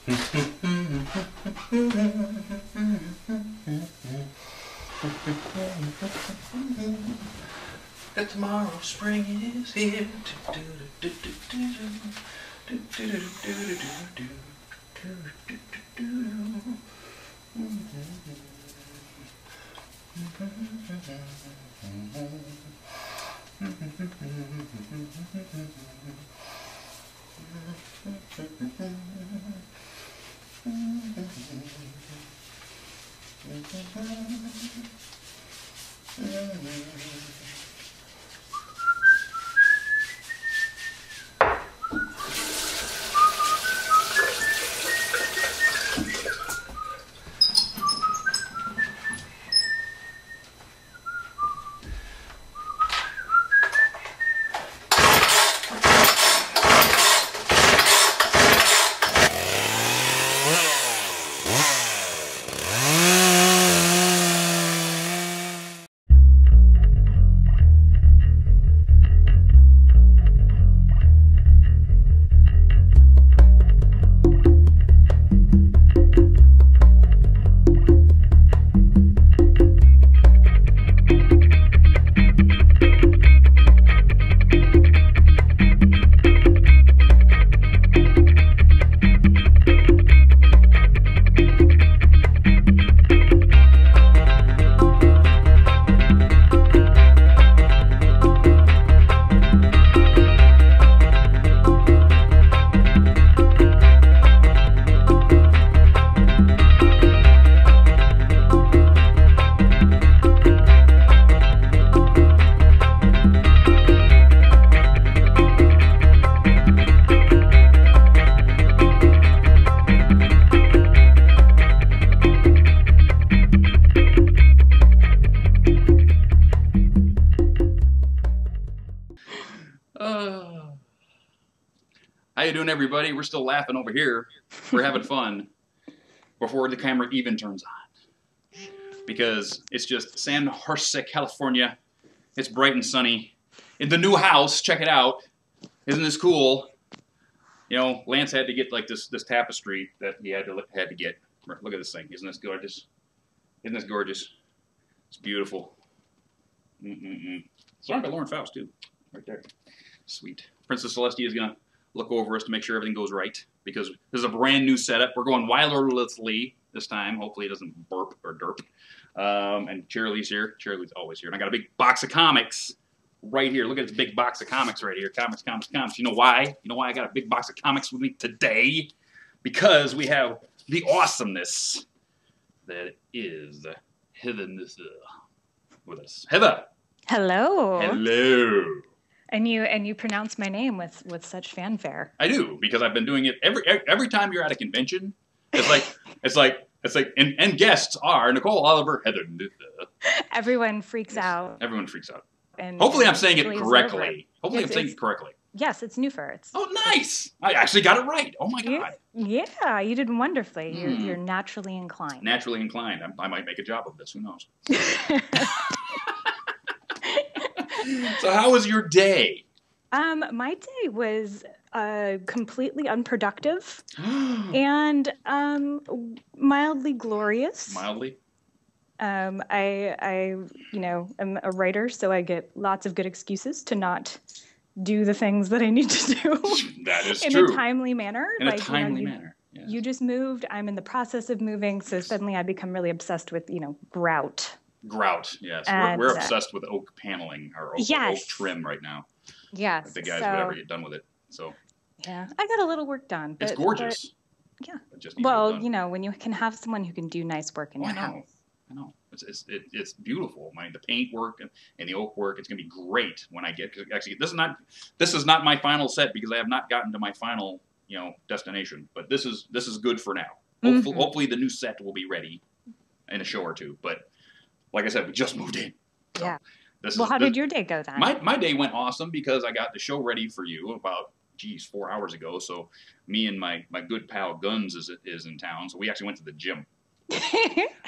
That tomorrow spring is here. How you doing, everybody? We're still laughing over here. We're having fun before the camera even turns on. Because it's just San Jose, California. It's bright and sunny. In the new house, check it out. Isn't this cool? You know, Lance had to get like this tapestry that he had to get. Look at this thing. Isn't this gorgeous? Isn't this gorgeous? It's beautiful. Sung by Lauren Faust, too. Right there. Sweet. Princess Celestia is going to look over us to make sure everything goes right, because this is a brand new setup. We're going wirelessly this time. Hopefully it doesn't burp or derp. And Cheerilee's here. Cheerilee's always here. And I got a big box of comics right here. Look at this big box of comics right here. Comics, comics, comics. You know why? You know why I got a big box of comics with me today? Because we have the awesomeness that is Heather with us. Heather. Hello. Hello. And you pronounce my name with such fanfare. I do, because I've been doing it every time you're at a convention. It's like and guests are Nicole Oliver, Heather. Everyone freaks out. Everyone freaks out. And hopefully I'm saying it correctly. Hopefully I'm saying it correctly. Yes, it's Nuhfer. Oh, nice! I actually got it right. Oh my god. Yeah, you did wonderfully. You're naturally inclined. Naturally inclined. I might make a job of this. Who knows? So how was your day? My day was completely unproductive and mildly glorious. Mildly? I am a writer, so I get lots of good excuses to not do the things that I need to do. That is in true. a timely manner. In a timely manner. Yes. You just moved. I'm in the process of moving, so suddenly I become really obsessed with, grout. Grout, yes. And, we're obsessed with oak paneling, or oak trim right now. Yes. The guys would ever get done with it. So. Yeah, I got a little work done. It's gorgeous. Yeah. Well, when you can have someone who can do nice work in your house. I know. It's beautiful. The paint work and the oak work, it's gonna be great when I get. Actually, this is not my final set, because I have not gotten to my final destination. But this is good for now. Hopefully the new set will be ready in a show or two. But like I said, we just moved in. So yeah. How did your day go then? My day went awesome, because I got the show ready for you about 4 hours ago. So me and my good pal Guns is in town. So we actually went to the gym.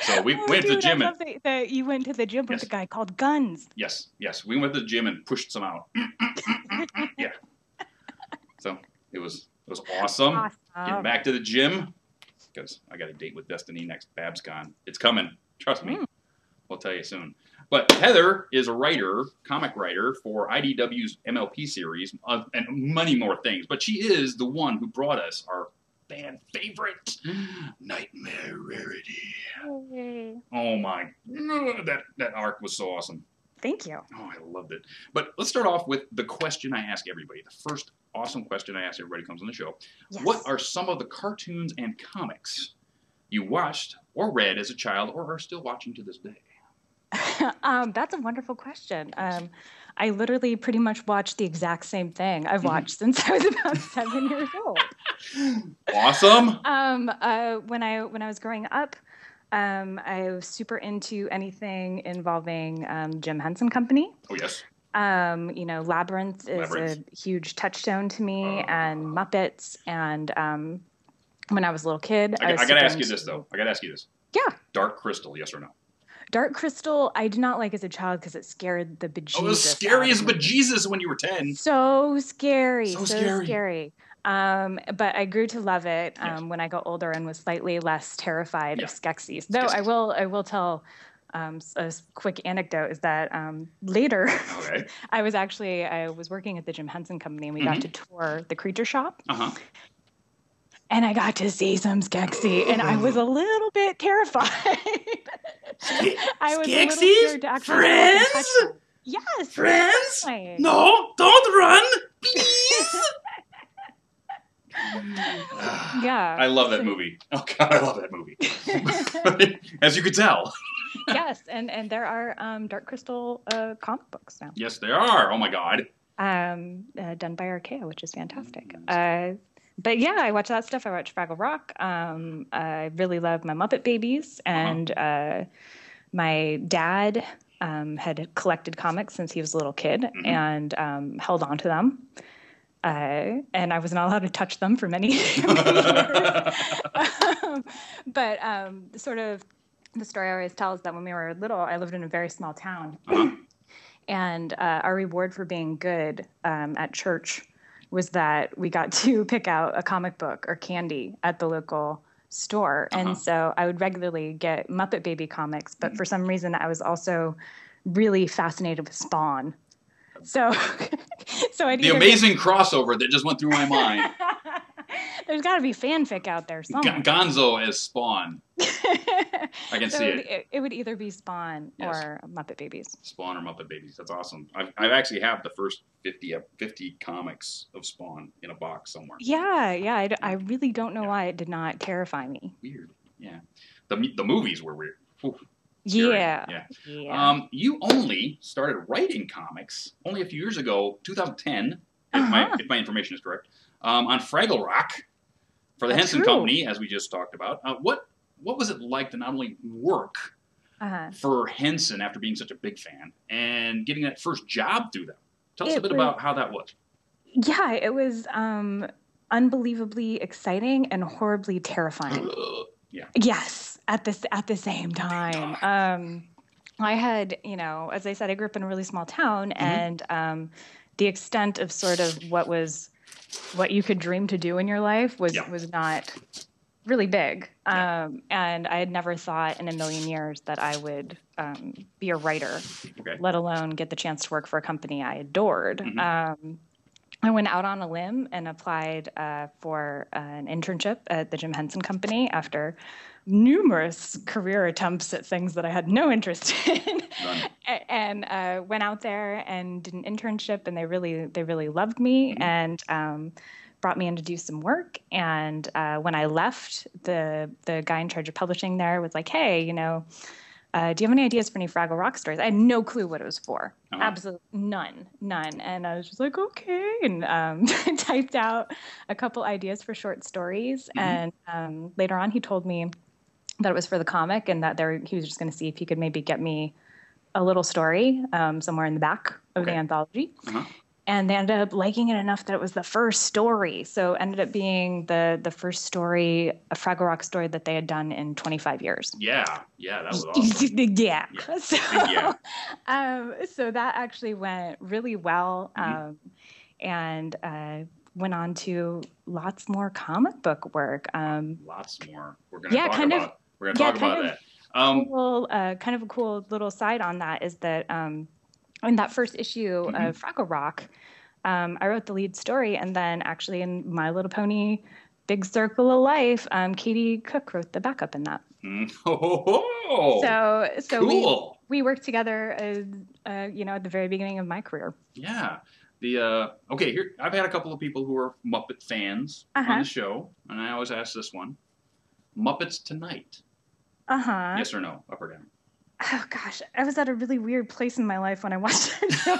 So we went to the gym. I love that you went to the gym with a guy called Guns. Yes. We went to the gym and pushed some out. Yeah. So it was awesome. Getting back to the gym. because I got a date with Destiny next BabsCon. It's coming. Trust me. We'll tell you soon. But Heather is a writer, comic writer for IDW's MLP series and many more things. But she is the one who brought us our fan favorite, Nightmare Rarity. Oh my, that arc was so awesome. Thank you. Oh, I loved it. But let's start off with the question I ask everybody. The first awesome question I ask everybody who comes on the show. Yes. What are some of the cartoons and comics you watched or read as a child or are still watching to this day? That's a wonderful question. I literally pretty much watched the exact same thing I've watched since I was about 7 years old. Awesome. When I was growing up, I was super into anything involving Jim Henson Company. Oh, yes. Labyrinth is a huge touchstone to me, and Muppets. And when I was a little kid, I got to ask you this, though. I got to ask you this. Yeah. Dark Crystal, yes or no? Dark Crystal, I did not like as a child because it scared the bejesus. Oh, it was scary as bejesus when you were 10. So scary. So scary. But I grew to love it when I got older and was slightly less terrified of Skeksis. Though I will tell a quick anecdote is that later I was working at the Jim Henson Company and we got to tour the creature shop. And I got to see some Skeksy, and I was a little bit terrified. I was a little scared to actually touch them. Yes. Friends? No, don't run, please. Yeah. I love that movie. Oh, God, I love that movie. As you could tell. Yes, and there are Dark Crystal comic books now. Yes, there are. Oh, my God. Done by Archaea, which is fantastic. But yeah, I watch that stuff. I watch Fraggle Rock. I really love my Muppet Babies. And my dad had collected comics since he was a little kid and held on to them. And I was not allowed to touch them for many years. But sort of the story I always tell is that when we were little, I lived in a very small town. And our reward for being good at church was that we got to pick out a comic book or candy at the local store. And so I would regularly get Muppet Baby comics, but for some reason I was also really fascinated with Spawn. So I'd the amazing crossover that just went through my mind. There's got to be fanfic out there somewhere. Gonzo as Spawn. I can see it. It would either be Spawn or Muppet Babies. Spawn or Muppet Babies. That's awesome. I actually have the first 50 comics of Spawn in a box somewhere. Yeah. I really don't know why it did not terrify me. Weird. Yeah. The movies were weird. Ooh, yeah. You only started writing comics only a few years ago, 2010, if my information is correct, on Fraggle Rock for the Henson Company, as we just talked about. What was it like to not only work for Henson after being such a big fan and getting that first job through them? Tell us a bit about how that was. Yeah, it was unbelievably exciting and horribly terrifying. Yes, at the same time. I had, as I said, I grew up in a really small town, and the extent of sort of what you could dream to do in your life was not really big. And I had never thought in a million years that I would be a writer, let alone get the chance to work for a company I adored. I went out on a limb and applied for an internship at the Jim Henson Company after numerous career attempts at things that I had no interest in. And went out there and did an internship, and they really loved me and brought me in to do some work. And when I left, the guy in charge of publishing there was like, "Hey, do you have any ideas for any Fraggle Rock stories?" I had no clue what it was for. Absolutely none. And I was just like, okay. And typed out a couple ideas for short stories. And later on, he told me that it was for the comic and that he was just going to see if he could maybe get me a little story somewhere in the back of the anthology. And they ended up liking it enough that it was the first story. So it ended up being the first story, a Fraggle Rock story that they had done in 25 years. Yeah, that was awesome. So that actually went really well. And went on to lots more comic book work. Lots more. We're going to talk about. We're going to talk about that. Kind of a cool little side on that is that in that first issue of Fraggle Rock, I wrote the lead story, and then actually in My Little Pony Big Circle of Life, Katie Cook wrote the backup in that. So cool. we worked together, at the very beginning of my career. Yeah. Okay, here I've had a couple of people who are Muppet fans on the show, and I always ask this one: Muppets Tonight. Yes or no, up or down? Oh gosh, I was at a really weird place in my life when I watched that show.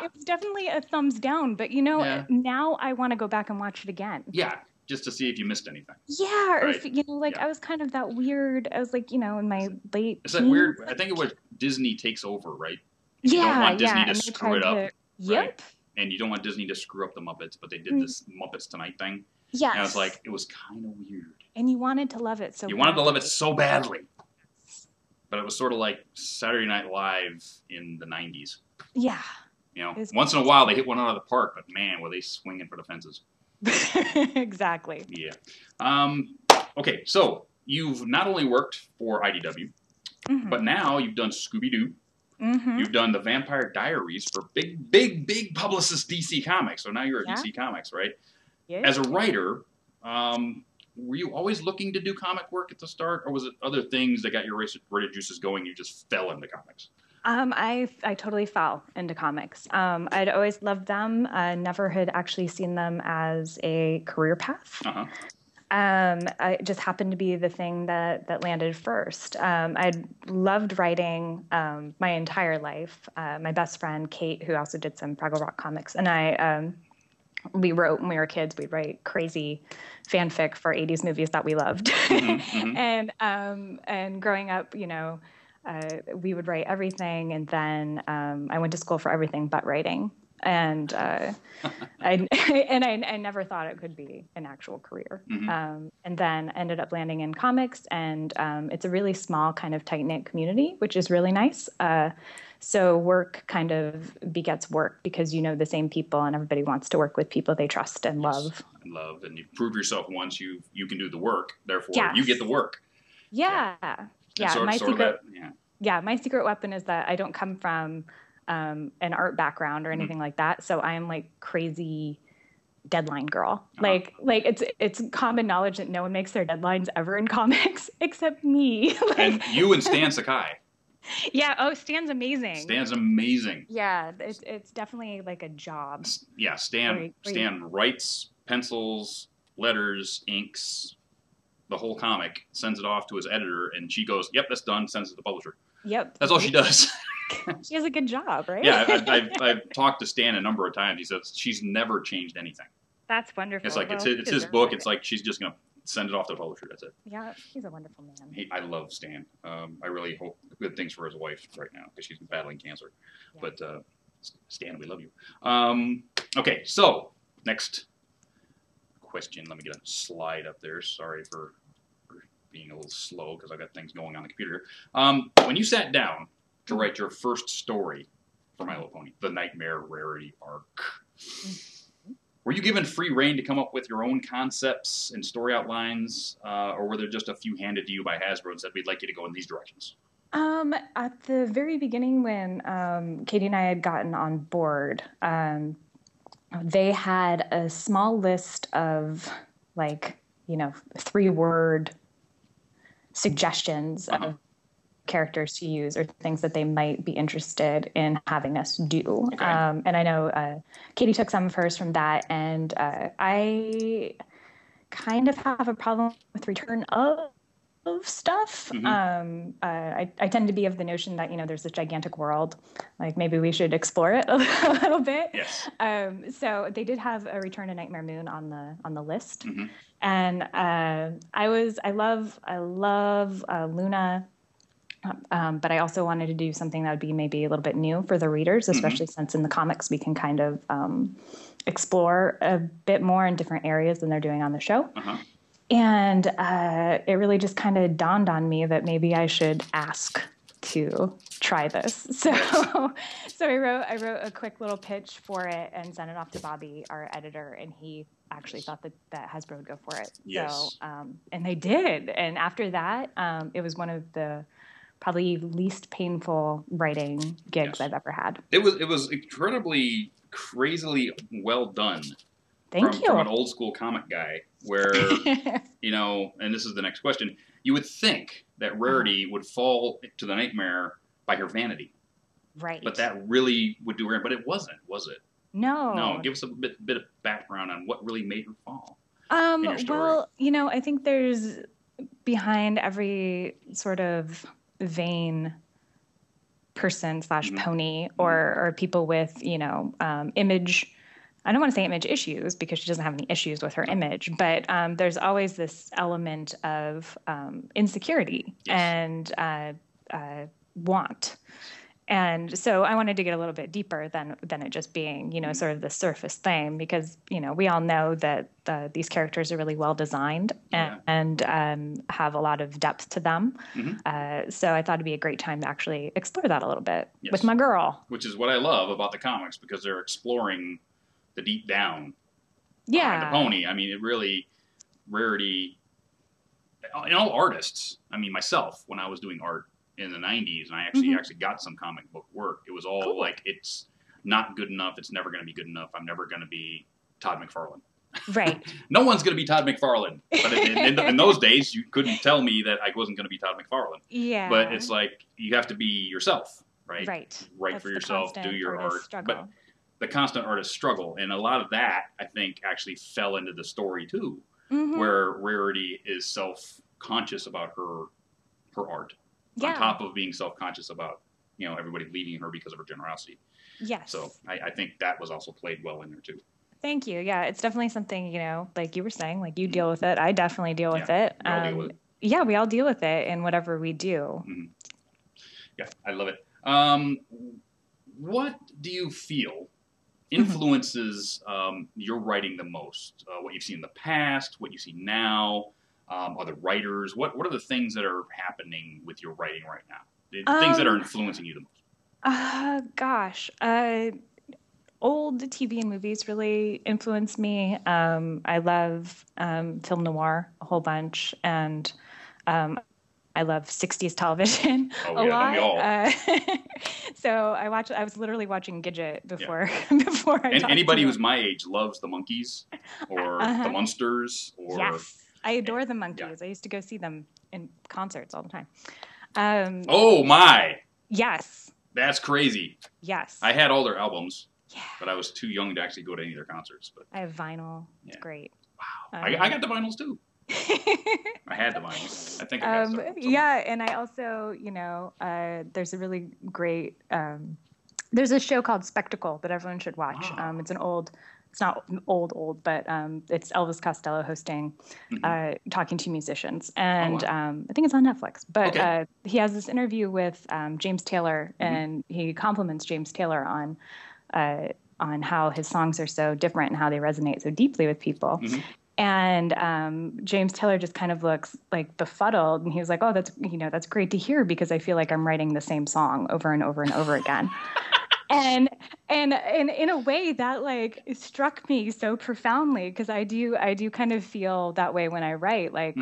It was definitely a thumbs down, but now I want to go back and watch it again. Yeah, just to see if you missed anything. Yeah, or if, I was kind of that weird. I was like, in my late. Is that weird? I think it was Disney takes over, right? You don't want Disney to screw it up. Yep. Right? And you don't want Disney to screw up the Muppets, but they did this Muppets Tonight thing. Yes. And it was kind of weird. And you wanted to love it You wanted to love it so badly. But it was sort of like Saturday Night Live in the 90s. Yeah. Once in a while they hit one out of the park, but man, were they swinging for the fences. Exactly. Yeah. Okay, so you've not only worked for IDW, but now you've done Scooby-Doo. You've done the Vampire Diaries for big publicist DC Comics. So now you're at DC Comics, right? Yeah. As a writer, were you always looking to do comic work at the start, or was it other things that got your creative juices going? You just fell into comics. I totally fell into comics. I'd always loved them. Never had actually seen them as a career path. It just happened to be the thing that landed first. I'd loved writing my entire life. My best friend, Kate, who also did some Fraggle Rock comics, and I, we wrote when we were kids. We'd write crazy fanfic for 80s movies that we loved. And growing up, we would write everything, and then I went to school for everything but writing. And I never thought it could be an actual career. And then ended up landing in comics, and it's a really small kind of tight-knit community, which is really nice. So work kind of begets work because the same people, and everybody wants to work with people they trust and love. And you prove yourself once you can do the work. Therefore, you get the work. Yeah. My secret weapon is that I don't come from an art background or anything like that. So I am like crazy deadline girl. Like it's common knowledge that no one makes their deadlines ever in comics except me. And you and Stan Sakai. Yeah. Oh, Stan's amazing. Stan's amazing. Yeah. It's definitely like a job. Yeah. Stan writes, pencils, letters, inks, the whole comic, sends it off to his editor, and she goes, "Yep, that's done." Sends it to the publisher. Yep. That's all she does. She has a good job, right? Yeah, I've talked to Stan a number of times. He says she's never changed anything. That's wonderful. It's like it's his book. It's like she's just gonna send it off to the publisher. That's it. Yeah, he's a wonderful man. I love Stan. I really hope good things for his wife right now because she's battling cancer. Yeah. But Stan, we love you. Okay, so next question. Let me get a slide up there. Sorry for being a little slow because I've got things going on the computer. When you sat down to write your first story for My Little Pony, the Nightmare Rarity arc, were you given free rein to come up with your own concepts and story outlines, or were there just a few handed to you by Hasbro and said, "We'd like you to go in these directions"? At the very beginning, when Katie and I had gotten on board, they had a small list of 3-word suggestions of characters to use or things that they might be interested in having us do. Okay. And I know Katie took some of hers from that, and I kind of have a problem with return of stuff. I tend to be of the notion that, there's this gigantic world, like maybe we should explore it a little bit. Yes. So they did have a Return to Nightmare Moon on the list. And I love Luna, but I also wanted to do something that would be maybe a little bit new for the readers, especially since in the comics we can kind of explore a bit more in different areas than they're doing on the show. And it really just kind of dawned on me that maybe I should ask to try this. So I wrote a quick little pitch for it and sent it off to Bobby, our editor, and he actually thought that Hasbro would go for it. Yes. So, and they did. And after that, it was one of the probably least painful writing gigs I've ever had. It was incredibly, crazily well done. Thank you. From an old school comic guy, where and this is the next question. You would think that Rarity would fall to the nightmare by her vanity, right? But that really would do her. But it wasn't, was it? No. No. Give us a bit of background on what really made her fall. Well, I think there's behind every sort of vain person / pony or people with image. I don't want to say image issues because she doesn't have any issues with her image, but there's always this element of insecurity and want. And so I wanted to get a little bit deeper than it just being, sort of the surface thing, because, we all know that these characters are really well designed and have a lot of depth to them. So I thought it'd be a great time to actually explore that a little bit with my girl. Which is what I love about the comics, because they're exploring the deep down behind the pony. I mean, it really, Rarity, all artists, I mean, myself, when I was doing art in the 90s, and I actually got some comic book work, it was all like, it's not good enough, it's never going to be good enough, I'm never going to be Todd McFarlane. Right. No one's going to be Todd McFarlane. But in those days, you couldn't tell me that I wasn't going to be Todd McFarlane. Yeah. But it's like, you have to be yourself, right? Right. Write That's for yourself, do your art. Struggle. But the constant artist struggle. And a lot of that, I think, actually fell into the story, too, where Rarity is self-conscious about her art, on top of being self-conscious about, everybody leaving her because of her generosity. Yes. So I think that was also played well in there, too. Thank you. Yeah, it's definitely something, like you were saying, like you deal with it. I definitely deal with it. We all deal with it. Yeah, we all deal with it in whatever we do. Yeah, I love it. What do you feel influences your writing the most? What you've seen in the past, what you see now, other writers? What are the things that are happening with your writing right now? The things that are influencing you the most? Old TV and movies really influenced me. I love film noir a whole bunch, and I love 60s television a lot. Don't we all? So I was literally watching Gidget before I and anybody who's my age loves the Monkees or the Munsters. Yes, I adore the Monkees. Yeah. I used to go see them in concerts all the time. Oh my! Yes. That's crazy. Yes. I had all their albums. Yeah. But I was too young to actually go to any of their concerts. But I have vinyl. It's great. Wow. I got the vinyls too. I had the vinyls. I think I got some. Yeah, and I also, there's a really great, there's a show called Spectacle that everyone should watch. Wow. It's not old, but it's Elvis Costello hosting, talking to musicians. And I think it's on Netflix. But he has this interview with James Taylor, and he compliments James Taylor on how his songs are so different and how they resonate so deeply with people. And James Taylor just kind of looks like befuddled, and he was like, "Oh, that's great to hear, because I feel like I'm writing the same song over and over and over again." And in a way that like struck me so profoundly, because I do kind of feel that way when I write, like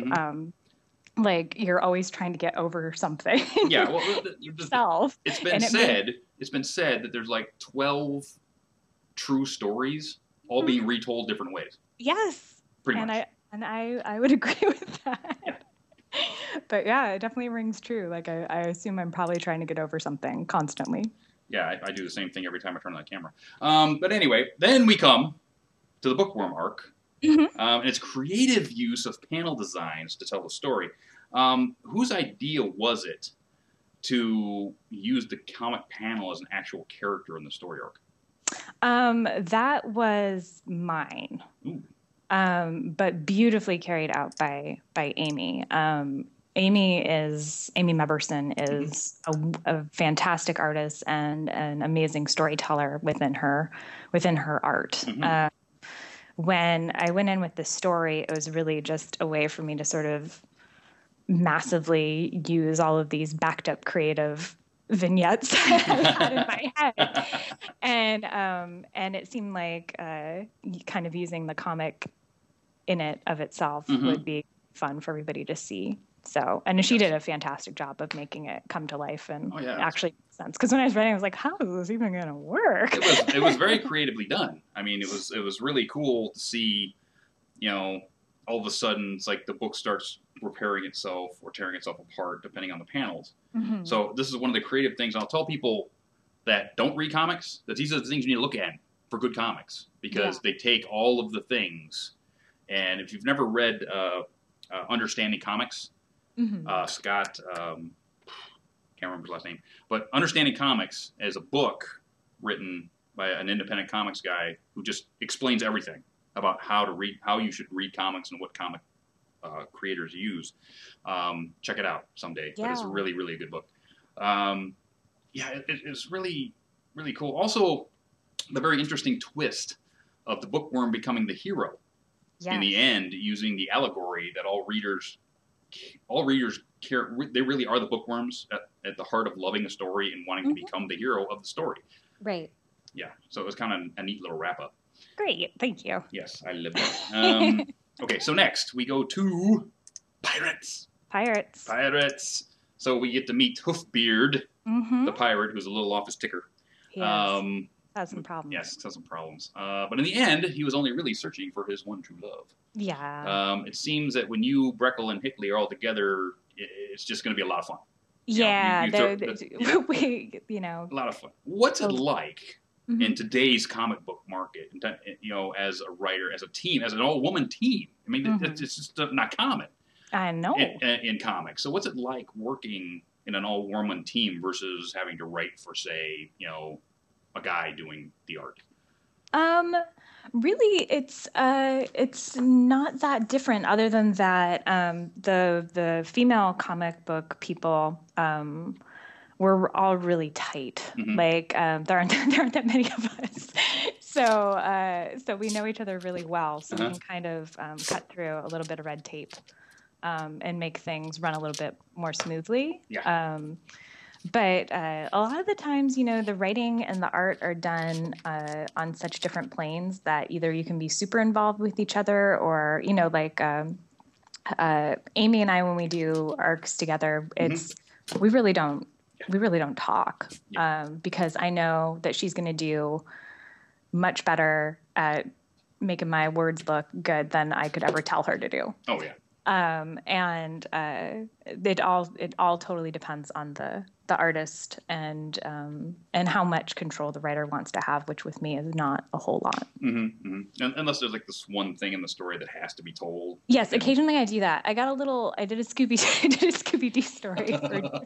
you're always trying to get over something. Yeah, well, yourself. It's been said that there's like 12 true stories, all being retold different ways. Yes. Pretty much. I would agree with that. Yeah. But yeah, it definitely rings true. Like I assume I'm probably trying to get over something constantly. Yeah, I do the same thing every time I turn on the camera. But anyway, then we come to the bookworm arc. And its creative use of panel designs to tell the story. Whose idea was it to use the comic panel as an actual character in the story arc? That was mine. Ooh. But beautifully carried out by Amy. Amy Meberson is a fantastic artist and an amazing storyteller within her art. When I went in with the story, it was really just a way for me to sort of massively use all of these backed up creative vignettes I had in my head, and it seemed like kind of using the comic in it of itself would be fun for everybody to see. So, and she did a fantastic job of making it come to life and actually make sense. Because when I was writing, I was like, "How is this even going to work?" It was very creatively done. I mean, it was really cool to see. All of a sudden, it's like the book starts repairing itself or tearing itself apart, depending on the panels. So this is one of the creative things. I'll tell people that don't read comics that these are the things you need to look at for good comics, because they take all of the things. And if you've never read Understanding Comics, Scott, can't remember his last name, but Understanding Comics is a book written by an independent comics guy who just explains everything about how you should read comics and what comic creators use. Check it out someday. But it's really, really a good book. It's really, really cool. Also, the very interesting twist of the bookworm becoming the hero in the end, using the allegory that all readers care. They really are the bookworms at the heart of loving a story and wanting to become the hero of the story. Right. Yeah. So it was kind of a neat little wrap up. Great. Thank you. Yes, I lived it. Okay, so next we go to pirates. Pirates. So we get to meet Hoofbeard, the pirate, who's a little off his ticker. Yes. Has some problems. Yes, has some problems. But in the end, he was only really searching for his one true love. Yeah. It seems that when you, Breckle, and Hickley are all together, it's just going to be a lot of fun. Yeah, a lot of fun. What's it like in today's comic book market? As a writer, as a team, as an all-woman team. I mean, it's just not common. I know. In comics. So what's it like working in an all-woman team versus having to write for, say, a guy doing the art? Really, it's not that different, other than that the female comic book people we're all really tight. Like there aren't that many of us, so we know each other really well. So we can kind of cut through a little bit of red tape and make things run a little bit more smoothly. Yeah. But a lot of the times, the writing and the art are done on such different planes that either you can be super involved with each other, or, like Amy and I, when we do arcs together, we really don't talk because I know that she's going to do much better at making my words look good than I could ever tell her to do. Oh, yeah. And it all totally depends on the artist and how much control the writer wants to have, which with me is not a whole lot. Unless there's like this one thing in the story that has to be told. Yes, occasionally I do that. I did a Scooby-Doo story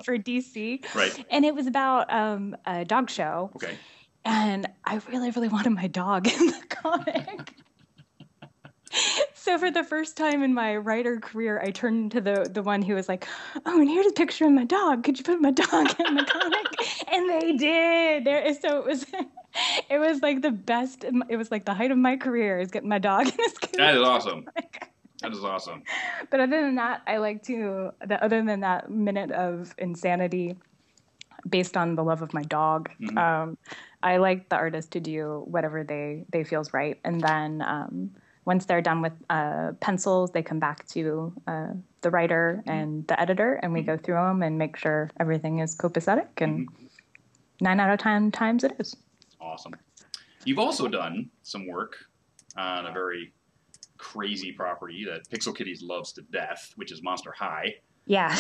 for DC. Right. And it was about a dog show. Okay. And I really, really wanted my dog in the comic. So for the first time in my writer career, I turned to the one who was like, "Oh, and here's a picture of my dog. Could you put my dog in the comic?" And they did. So it was like the best. It was like the height of my career is getting my dog in this comic. That is awesome. That is awesome. But other than that, other than that minute of insanity based on the love of my dog, I like the artist to do whatever they feels right, and then. Once they're done with pencils, they come back to the writer and the editor, and we go through them and make sure everything is copacetic. And 9 out of 10 times it is. Awesome. You've also done some work on a very crazy property that Pixel Kitties loves to death, which is Monster High. Yeah.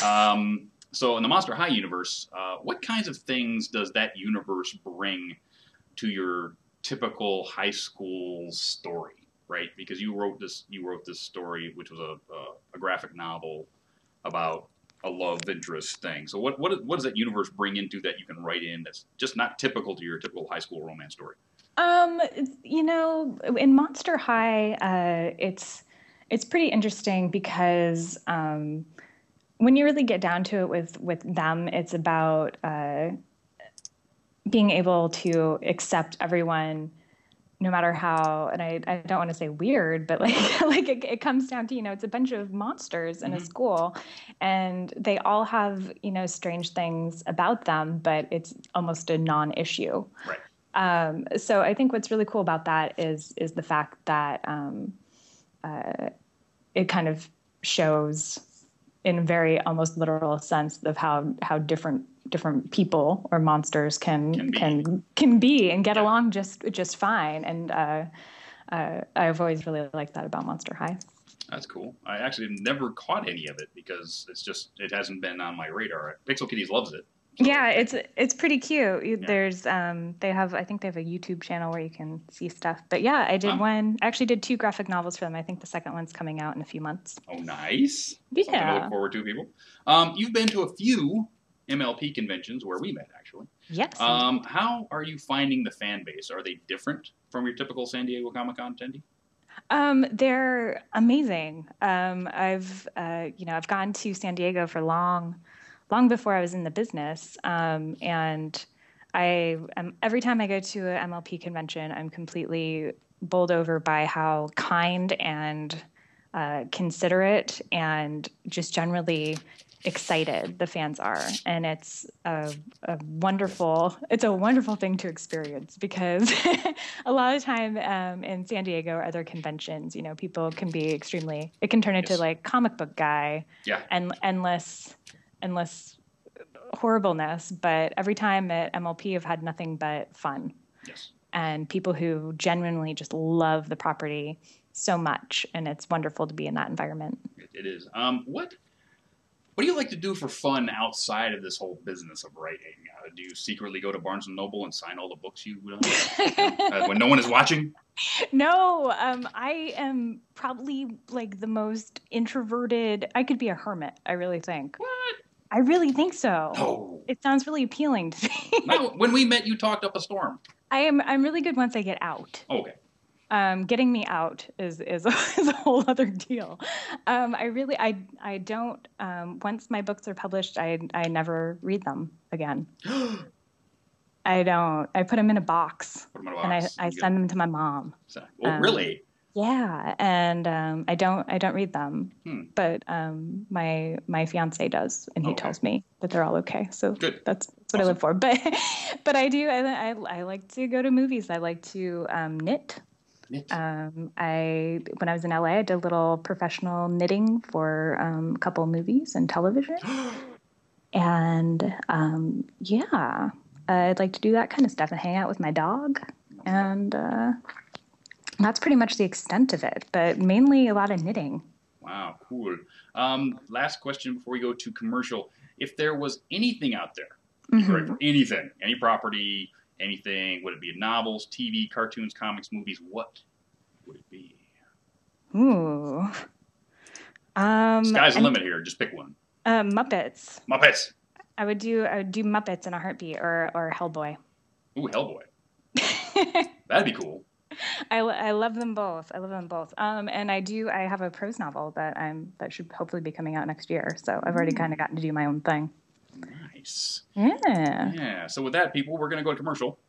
So in the Monster High universe, what kinds of things does that universe bring to your typical high school story? Right, because you wrote this story, which was a graphic novel about a love interest thing. So what does that universe bring into that you can write in that's just not typical to your typical high school romance story? In Monster High, it's pretty interesting because when you really get down to it with them, it's about being able to accept everyone no matter how, and I don't want to say weird, but like it comes down to, it's a bunch of monsters in a school, and they all have, strange things about them, but it's almost a non-issue. Right. So I think what's really cool about that is the fact that it kind of shows in a very almost literal sense of how different people or monsters can be and get along just fine. And I've always really liked that about Monster High. That's cool. I actually never caught any of it because it hasn't been on my radar. Pixel Kitties loves it. So. Yeah, it's pretty cute. Yeah. There's I think they have a YouTube channel where you can see stuff. But yeah, I actually did 2 graphic novels for them. I think the second one's coming out in a few months. Oh, nice. Yeah. Something to look forward to, people. You've been to a few MLP conventions where we met, actually. Yes. How are you finding the fan base? Are they different from your typical San Diego Comic-Con attendee? They're amazing. I've gone to San Diego for long before I was in the business. And every time I go to an MLP convention, I'm completely bowled over by how kind and considerate and just generally excited the fans are. And it's a wonderful thing to experience, because a lot of time in San Diego or other conventions, people can be it can turn into like comic book guy and endless horribleness. But every time at MLP, I've had nothing but fun. Yes. And people who genuinely just love the property so much, and it's wonderful to be in that environment. It is. What do you like to do for fun outside of this whole business of writing? Do you secretly go to Barnes & Noble and sign all the books you when no one is watching? No, I am probably like the most introverted. I could be a hermit, I really think. What? I really think so. No. It sounds really appealing to me. No, when we met, you talked up a storm. I'm really good once I get out. Okay. Getting me out is a whole other deal. I don't, once my books are published, I never read them again. I don't. I put them in a box. Put them in a box. And I send them to my mom. Oh, really? Yeah, and I don't read them, but my fiance does, and he tells me that they're all okay. So good. That's what I live for. But I do. I like to go to movies. I like to knit. When I was in LA, I did a little professional knitting for a couple movies and television. And I'd like to do that kind of stuff and hang out with my dog. And that's pretty much the extent of it, but mainly a lot of knitting. Wow, cool. Last question before we go to commercial. If there was anything out there, right, for anything, any property, anything, would it be novels, TV, cartoons, comics, movies, what would it be? Ooh. Sky's the limit here. Just pick one. Muppets. Muppets. I would do Muppets in a heartbeat, or Hellboy. Ooh, Hellboy. That'd be cool. I love them both. And I have a prose novel that should hopefully be coming out next year. So I've already kind of gotten to do my own thing. Nice. Yeah. Yeah. So with that, people, we're going to go to commercial.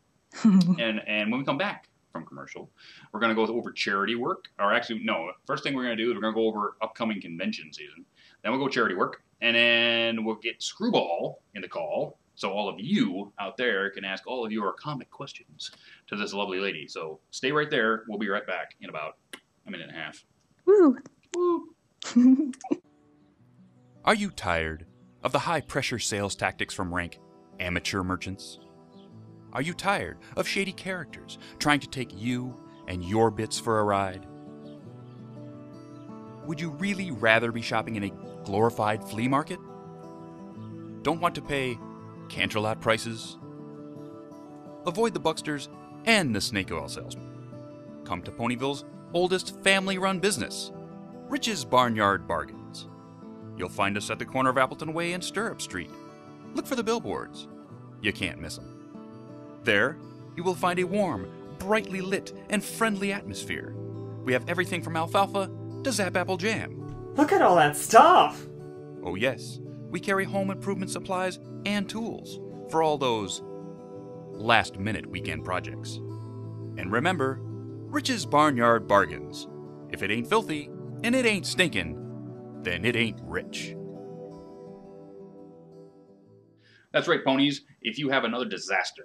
and when we come back from commercial, we're going to go over charity work. Or actually, no. First thing we're going to do is we're going to go over upcoming convention season. Then we'll go charity work. And then we'll get Screwball in the call. So all of you out there can ask all of your comic questions to this lovely lady. So stay right there. We'll be right back in about a minute and a half. Woo! Woo! Are you tired of the high-pressure sales tactics from rank amateur merchants? Are you tired of shady characters trying to take you and your bits for a ride? Would you really rather be shopping in a glorified flea market? Don't want to pay Canterlot prices? Avoid the bucksters and the snake oil salesman. Come to Ponyville's oldest family-run business, Rich's Barnyard Bargains. You'll find us at the corner of Appleton Way and Stirrup Street. Look for the billboards. You can't miss them. There, you will find a warm, brightly lit, and friendly atmosphere. We have everything from alfalfa to Zap Apple Jam. Look at all that stuff! Oh yes, we carry home improvement supplies and tools for all those last-minute weekend projects. And remember, Rich's Barnyard Bargains. If it ain't filthy and it ain't stinking, then it ain't rich. That's right, ponies. If you have another disaster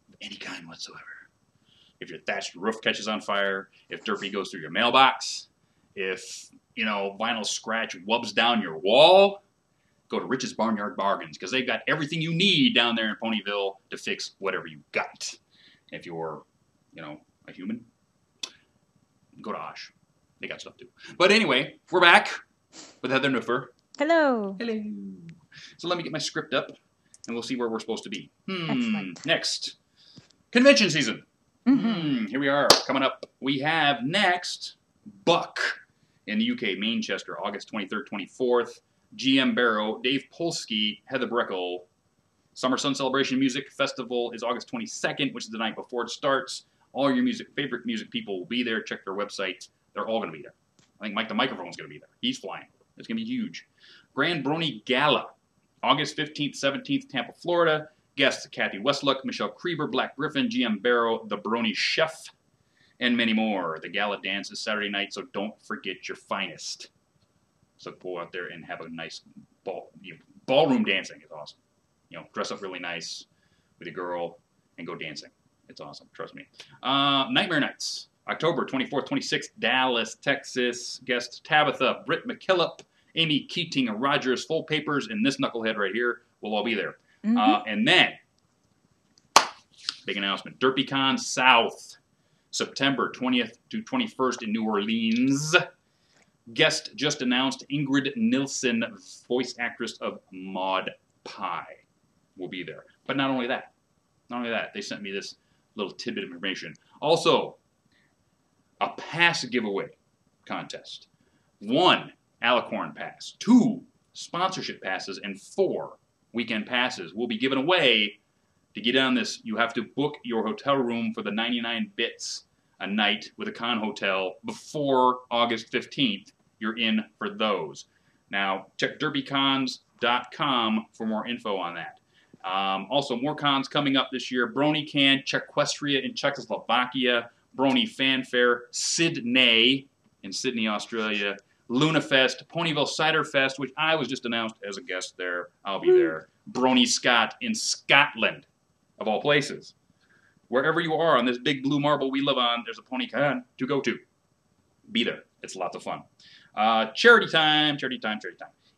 of any kind whatsoever, if your thatched roof catches on fire, if Derpy goes through your mailbox, if, vinyl scratch wubs down your wall, go to Rich's Barnyard Bargains, because they've got everything you need down there in Ponyville to fix whatever you got. If you're, a human, go to Osh. They got stuff too. But anyway, we're back with Heather Nuhfer. Hello. Hello. So let me get my script up, and we'll see where we're supposed to be. Excellent. Next, convention season. Mm-hmm. Here we are, coming up. We have next Buck in the UK, Manchester, August 23rd, 24th. GM Barrow, Dave Polsky, Heather Breckel. Summer Sun Celebration Music Festival is August 22nd, which is the night before it starts. All your favorite music people will be there. Check their website. They're all going to be there. I think Mike the Microphone's going to be there. He's flying. It's going to be huge. Grand Brony Gala, August 15th, 17th, Tampa, Florida. Guests Kathy Westlook, Michelle Krieber, Black Griffin, GM Barrow, the Brony Chef, and many more. The gala dance is Saturday night, so don't forget your finest. So go out there and have a nice ballroom dancing. It's awesome. Dress up really nice with a girl and go dancing. It's awesome. Trust me. Nightmare Nights, October 24th, 26th, Dallas, Texas. Guests Tabitha, Britt McKillop, Amy Keating, Rogers, Full Papers, and this knucklehead right here will all be there. Mm-hmm. And then, big announcement, DerpyCon South, September 20th to 21st in New Orleans. Guest just announced, Ingrid Nilsson, voice actress of Maud Pie, will be there. But not only that, they sent me this little tidbit of information. Also, a pass giveaway contest. 1 Alicorn pass, 2 sponsorship passes, and 4 weekend passes will be given away. To get on this, you have to book your hotel room for the 99 bits a night with a con hotel before August 15th. You're in for those. Now, check derpycons.com for more info on that. Also, more cons coming up this year. BronyCon, Czechquestria in Czechoslovakia, Brony Fanfare, Sydney in Sydney, Australia, LunaFest, Ponyville Cider Fest, which I was just announced as a guest there. I'll be there. Brony Scott in Scotland, of all places. Wherever you are on this big blue marble we live on, there's a PonyCon to go to. Be there. It's lots of fun. Charity time.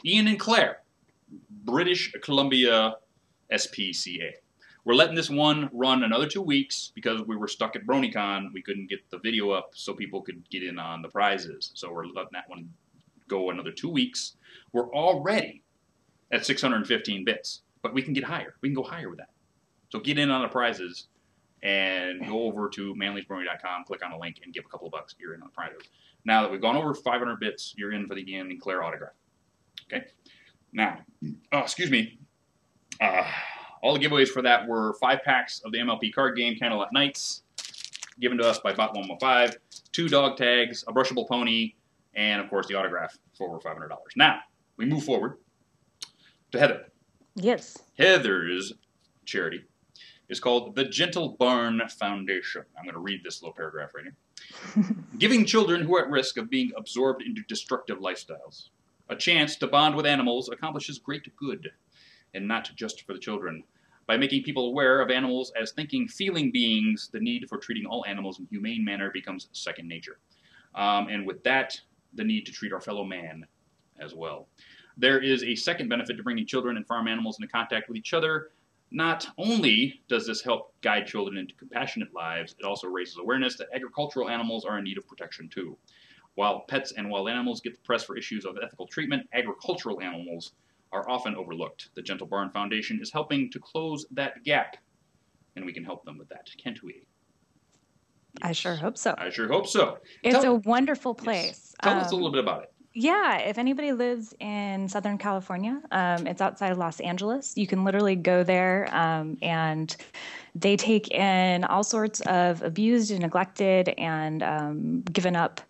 Ian and Claire, British Columbia SPCA. We're letting this one run another 2 weeks because we were stuck at BronyCon. We couldn't get the video up so people could get in on the prizes. So we're letting that one go another 2 weeks. We're already at 615 bits, but we can get higher. We can go higher with that. So get in on the prizes and go over to manlysbrony.com, click on a link, and give a couple of bucks. You're in on the prizes. Now that we've gone over 500 bits, you're in for the Ian and Claire autograph. Okay? Now, excuse me. All the giveaways for that were 5 packs of the MLP card game, Candlelight Nights, given to us by Bot115, 2 dog tags, a brushable pony, and, of course, the autograph for over $500. Now, we move forward to Heather. Yes. Heather's charity is called the Gentle Barn Foundation. I'm going to read this little paragraph right here. Giving children who are at risk of being absorbed into destructive lifestyles a chance to bond with animals accomplishes great good, and not just for the children. By making people aware of animals as thinking, feeling beings, the need for treating all animals in a humane manner becomes second nature. And with that, the need to treat our fellow man as well. There is a second benefit to bringing children and farm animals into contact with each other. Not only does this help guide children into compassionate lives, it also raises awareness that agricultural animals are in need of protection too. While pets and wild animals get the press for issues of ethical treatment, agricultural animals are often overlooked. The Gentle Barn Foundation is helping to close that gap, and we can help them with that, can't we? Yes. I sure hope so. I sure hope so. It's a wonderful place. Yes. Tell us a little bit about it. Yeah, if anybody lives in Southern California, it's outside of Los Angeles. You can literally go there, and they take in all sorts of abused and neglected and given up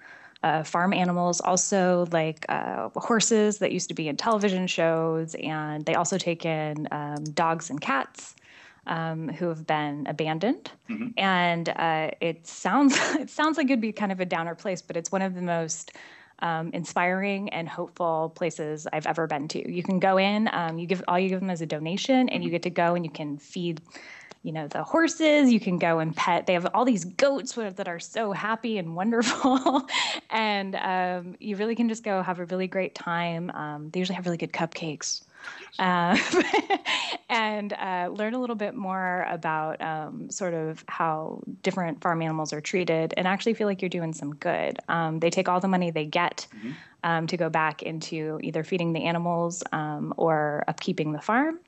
farm animals, also like horses that used to be in television shows, and they also take in dogs and cats. who have been abandoned. Mm-hmm. And it sounds like it'd be kind of a downer place, but it's one of the most inspiring and hopeful places I've ever been to. You can go in, you give them as a donation, and you get to go and you can feed, the horses. You can go and pet. They have all these goats that are so happy and wonderful, and you really can just go have a really great time. They usually have really good cupcakes. And learn a little bit more about sort of how different farm animals are treated, and actually feel like you're doing some good. They take all the money they get to go back into either feeding the animals or upkeeping the farm.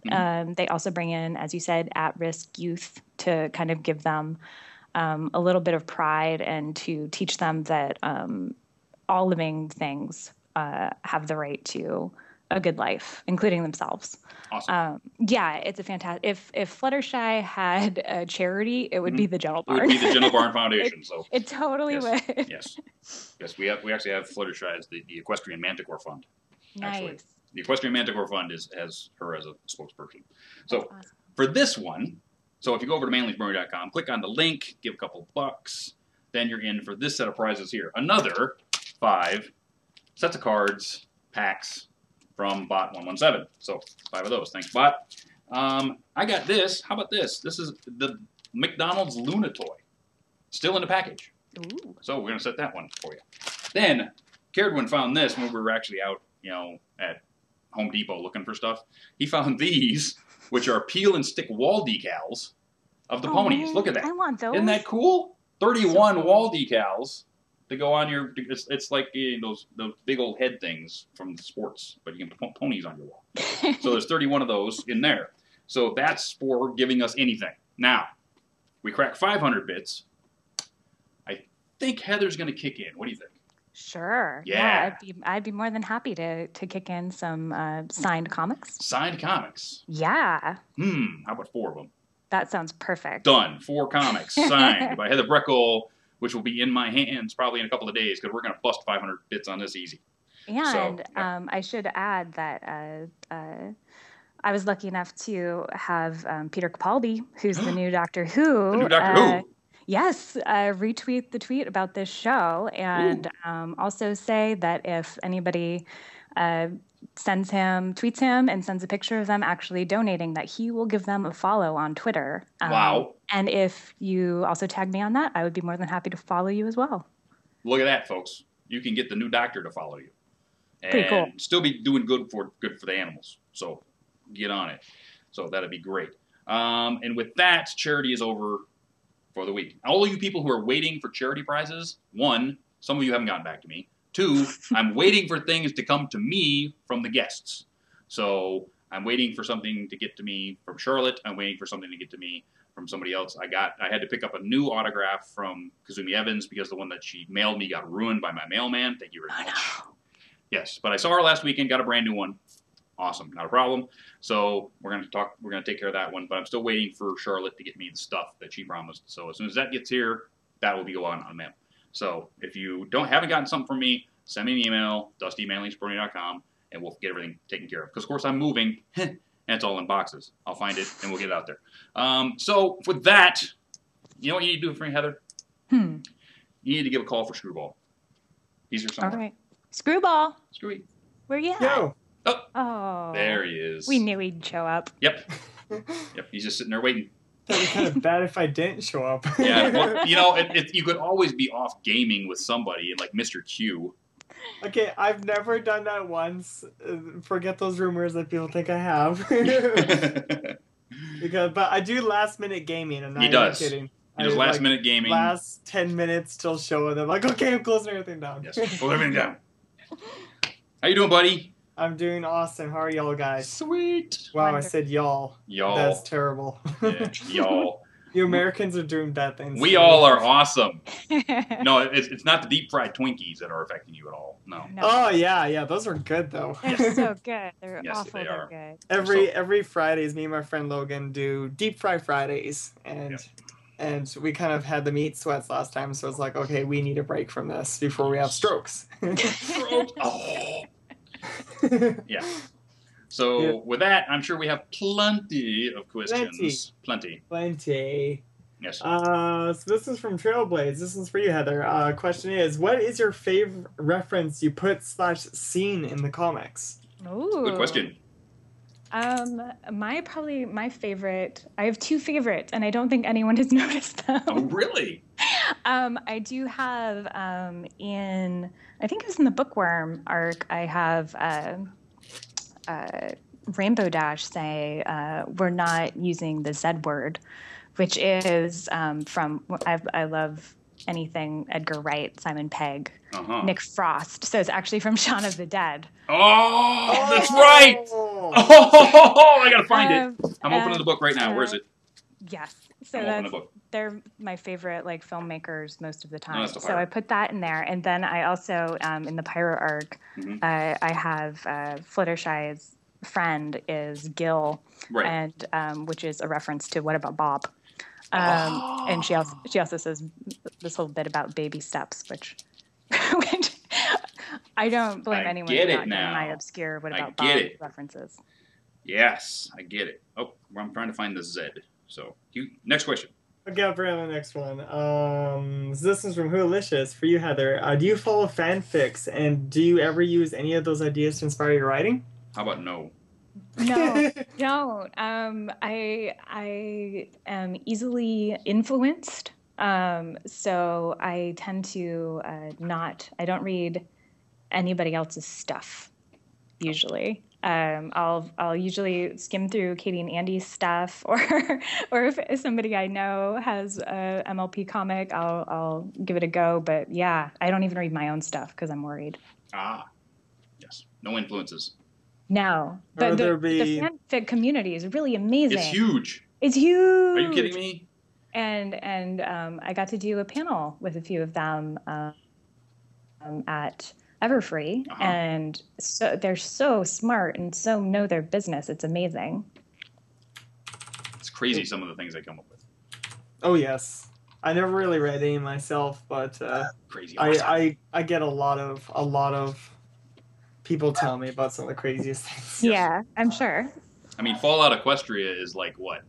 They also bring in, as you said, at-risk youth to kind of give them a little bit of pride and to teach them that all living things have the right to a good life, including themselves. Awesome. Yeah, it's a fantastic. If Fluttershy had a charity, it would be the Gentle Barn. It would be the Gentle Barn Foundation. It totally would. Yes. We actually have Fluttershy as the Equestrian Manticore Fund. Nice. Actually. The Equestrian Manticore Fund has her as a spokesperson. So That's awesome. For this one, so if you go over to manlysbrony.com, click on the link, give a couple bucks, then you're in for this set of prizes here. Another 5 sets of cards, packs, from Bot 117. So 5 of those. Thanks, Bot. I got this. How about this? This is the McDonald's Luna toy. Still in the package. Ooh. So we're going to set that one for you. Then, Caradwin found this when we were actually out, at Home Depot looking for stuff. He found these, which are peel and stick wall decals of the ponies. Man, Look at that. I want those. Isn't that cool? 31 wall decals to go on your. It's like those big old head things from the sports, but you can put ponies on your wall. So there's 31 of those in there. So that's for giving us anything. Now, we crack 500 bits. I think Heather's going to kick in. What do you think? Sure. Yeah. I'd be more than happy to kick in some signed comics. Signed comics. Yeah. How about 4 of them? That sounds perfect. Done. 4 comics signed by Heather Breckel, which will be in my hands probably in a couple of days because we're going to bust 500 bits on this easy. And yeah. I should add that I was lucky enough to have Peter Capaldi, who's the new Doctor Who. The new Doctor Who. Yes, retweet the tweet about this show, and also say that if anybody tweets him and sends a picture of them actually donating, that he will give them a follow on Twitter. Wow. And if you also tag me on that, I would be more than happy to follow you as well. Look at that, folks. You can get the new doctor to follow you. And pretty cool. Still be doing good for the animals. So get on it. So that'd be great. And with that, charity is over for the week. All of you people who are waiting for charity prizes, 1, some of you haven't gotten back to me. 2, I'm waiting for things to come to me from the guests. So I'm waiting for something to get to me from Charlotte. I'm waiting for something to get to me from somebody else. I had to pick up a new autograph from Kazumi Evans because the one that she mailed me got ruined by my mailman. Thank you very much. No. Yes, but I saw her last weekend, got a brand new one. Awesome, not a problem. So we're gonna take care of that one, but I'm still waiting for Charlotte to get me the stuff that she promised. So as soon as that gets here, that will be going on mail. So if you haven't gotten something from me, send me an email, dustymanlysbrony.com, and we'll get everything taken care of. Because of course I'm moving, and it's all in boxes. I'll find it and we'll get it out there. So with that, you know what you need to do for me, Heather? You need to give a call for Screwball. He's here somewhere. All right. Screwball. Screwy. Where you at? Yo. Oh. There he is. We knew he'd show up. Yep. He's just sitting there waiting. That'd be kind of bad if I didn't show up. Yeah, well, you could always be off gaming with somebody, like Mr. Q. Okay, I've never done that once. Forget those rumors that people think I have. But I do last minute gaming, and I'm not kidding. He does last minute gaming. Last 10 minutes till show, and I'm like, okay, I'm closing everything down. Yes, close everything down. How you doing, buddy? I'm doing awesome. How are y'all guys? Sweet. Wow, I said y'all. Y'all. That's terrible. Yeah, y'all. You Americans are doing bad things. We all are awesome. No, it's not the deep fried Twinkies that are affecting you at all. No. Oh yeah, those are good though. They're so good. They're Yes, awful. they are. They're good. Every Fridays, me and my friend Logan do deep fry Fridays, and we kind of had the meat sweats last time, so it's like, okay, we need a break from this before we have strokes. Strokes. Oh. Yeah. So with that, I'm sure we have plenty of questions. Plenty. Yes. So this is from Trailblaze. This is for you, Heather. Question is, what is your favorite reference you put /scene in the comics? Ooh. Good question. My favorite. I have two favorites, and I don't think anyone has noticed them. Oh, really? I do have I think it was in the Bookworm arc. I have Rainbow Dash say we're not using the Z word, which is from I love anything Edgar Wright, Simon Pegg, Nick Frost. So it's actually from Shaun of the Dead. Oh, that's right. Oh, I gotta find it. I'm opening the book right now. Where is it? Yes. So they're my favorite filmmakers most of the time. So I put that in there, and then I also in the Pyro arc, I have Fluttershy's friend is Gil, right. And which is a reference to What About Bob? And she also says this whole bit about baby steps, which I don't blame anyone for not getting my obscure What About Bob references. Yes, I get it. Oh, I'm trying to find the Z. So, next question. Okay, I'll bring on the next one. This is from Whoalicious for you, Heather. Do you follow fanfics, and do you ever use any of those ideas to inspire your writing? How about no? No, don't. I am easily influenced, so I tend to not. I don't read anybody else's stuff usually. I'll usually skim through Katie and Andy's stuff, or if somebody I know has a MLP comic, I'll give it a go. But yeah, I don't even read my own stuff because I'm worried. Yes, no influences. No, but the fanfic community is really amazing. It's huge. It's huge. Are you kidding me? And I got to do a panel with a few of them at Everfree, and so they're so smart and so know their business. It's amazing. It's crazy some of the things they come up with. Oh yes, I never really read any myself, but crazy. I get a lot of people tell me about some of the craziest things. Yeah, I'm sure. I mean, Fallout Equestria is like what?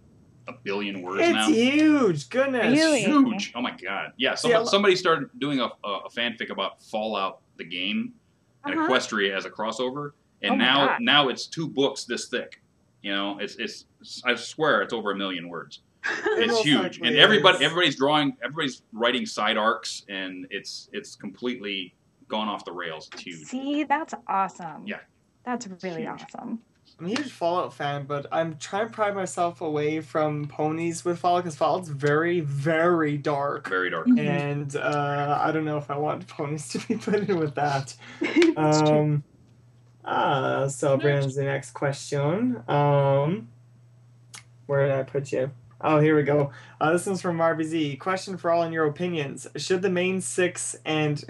1 billion words now? It's huge. Goodness. Really? Huge. Oh my god. Yeah, somebody started doing a fanfic about Fallout the game and Equestria as a crossover, and now it's 2 books this thick. You know, it's I swear it's over 1 million words. It's huge. And everybody's writing side arcs, and it's completely gone off the rails. It's huge. See, that's awesome. Yeah. That's really awesome. I'm a huge Fallout fan, but I'm trying to pry myself away from ponies with Fallout, because Fallout's very, very dark. Very dark. And I don't know if I want ponies to be put in with that. So Brandon's the next question. Where did I put you? Oh, here we go. This one's from RBZ. Question for all in your opinions. Should the main 6 and...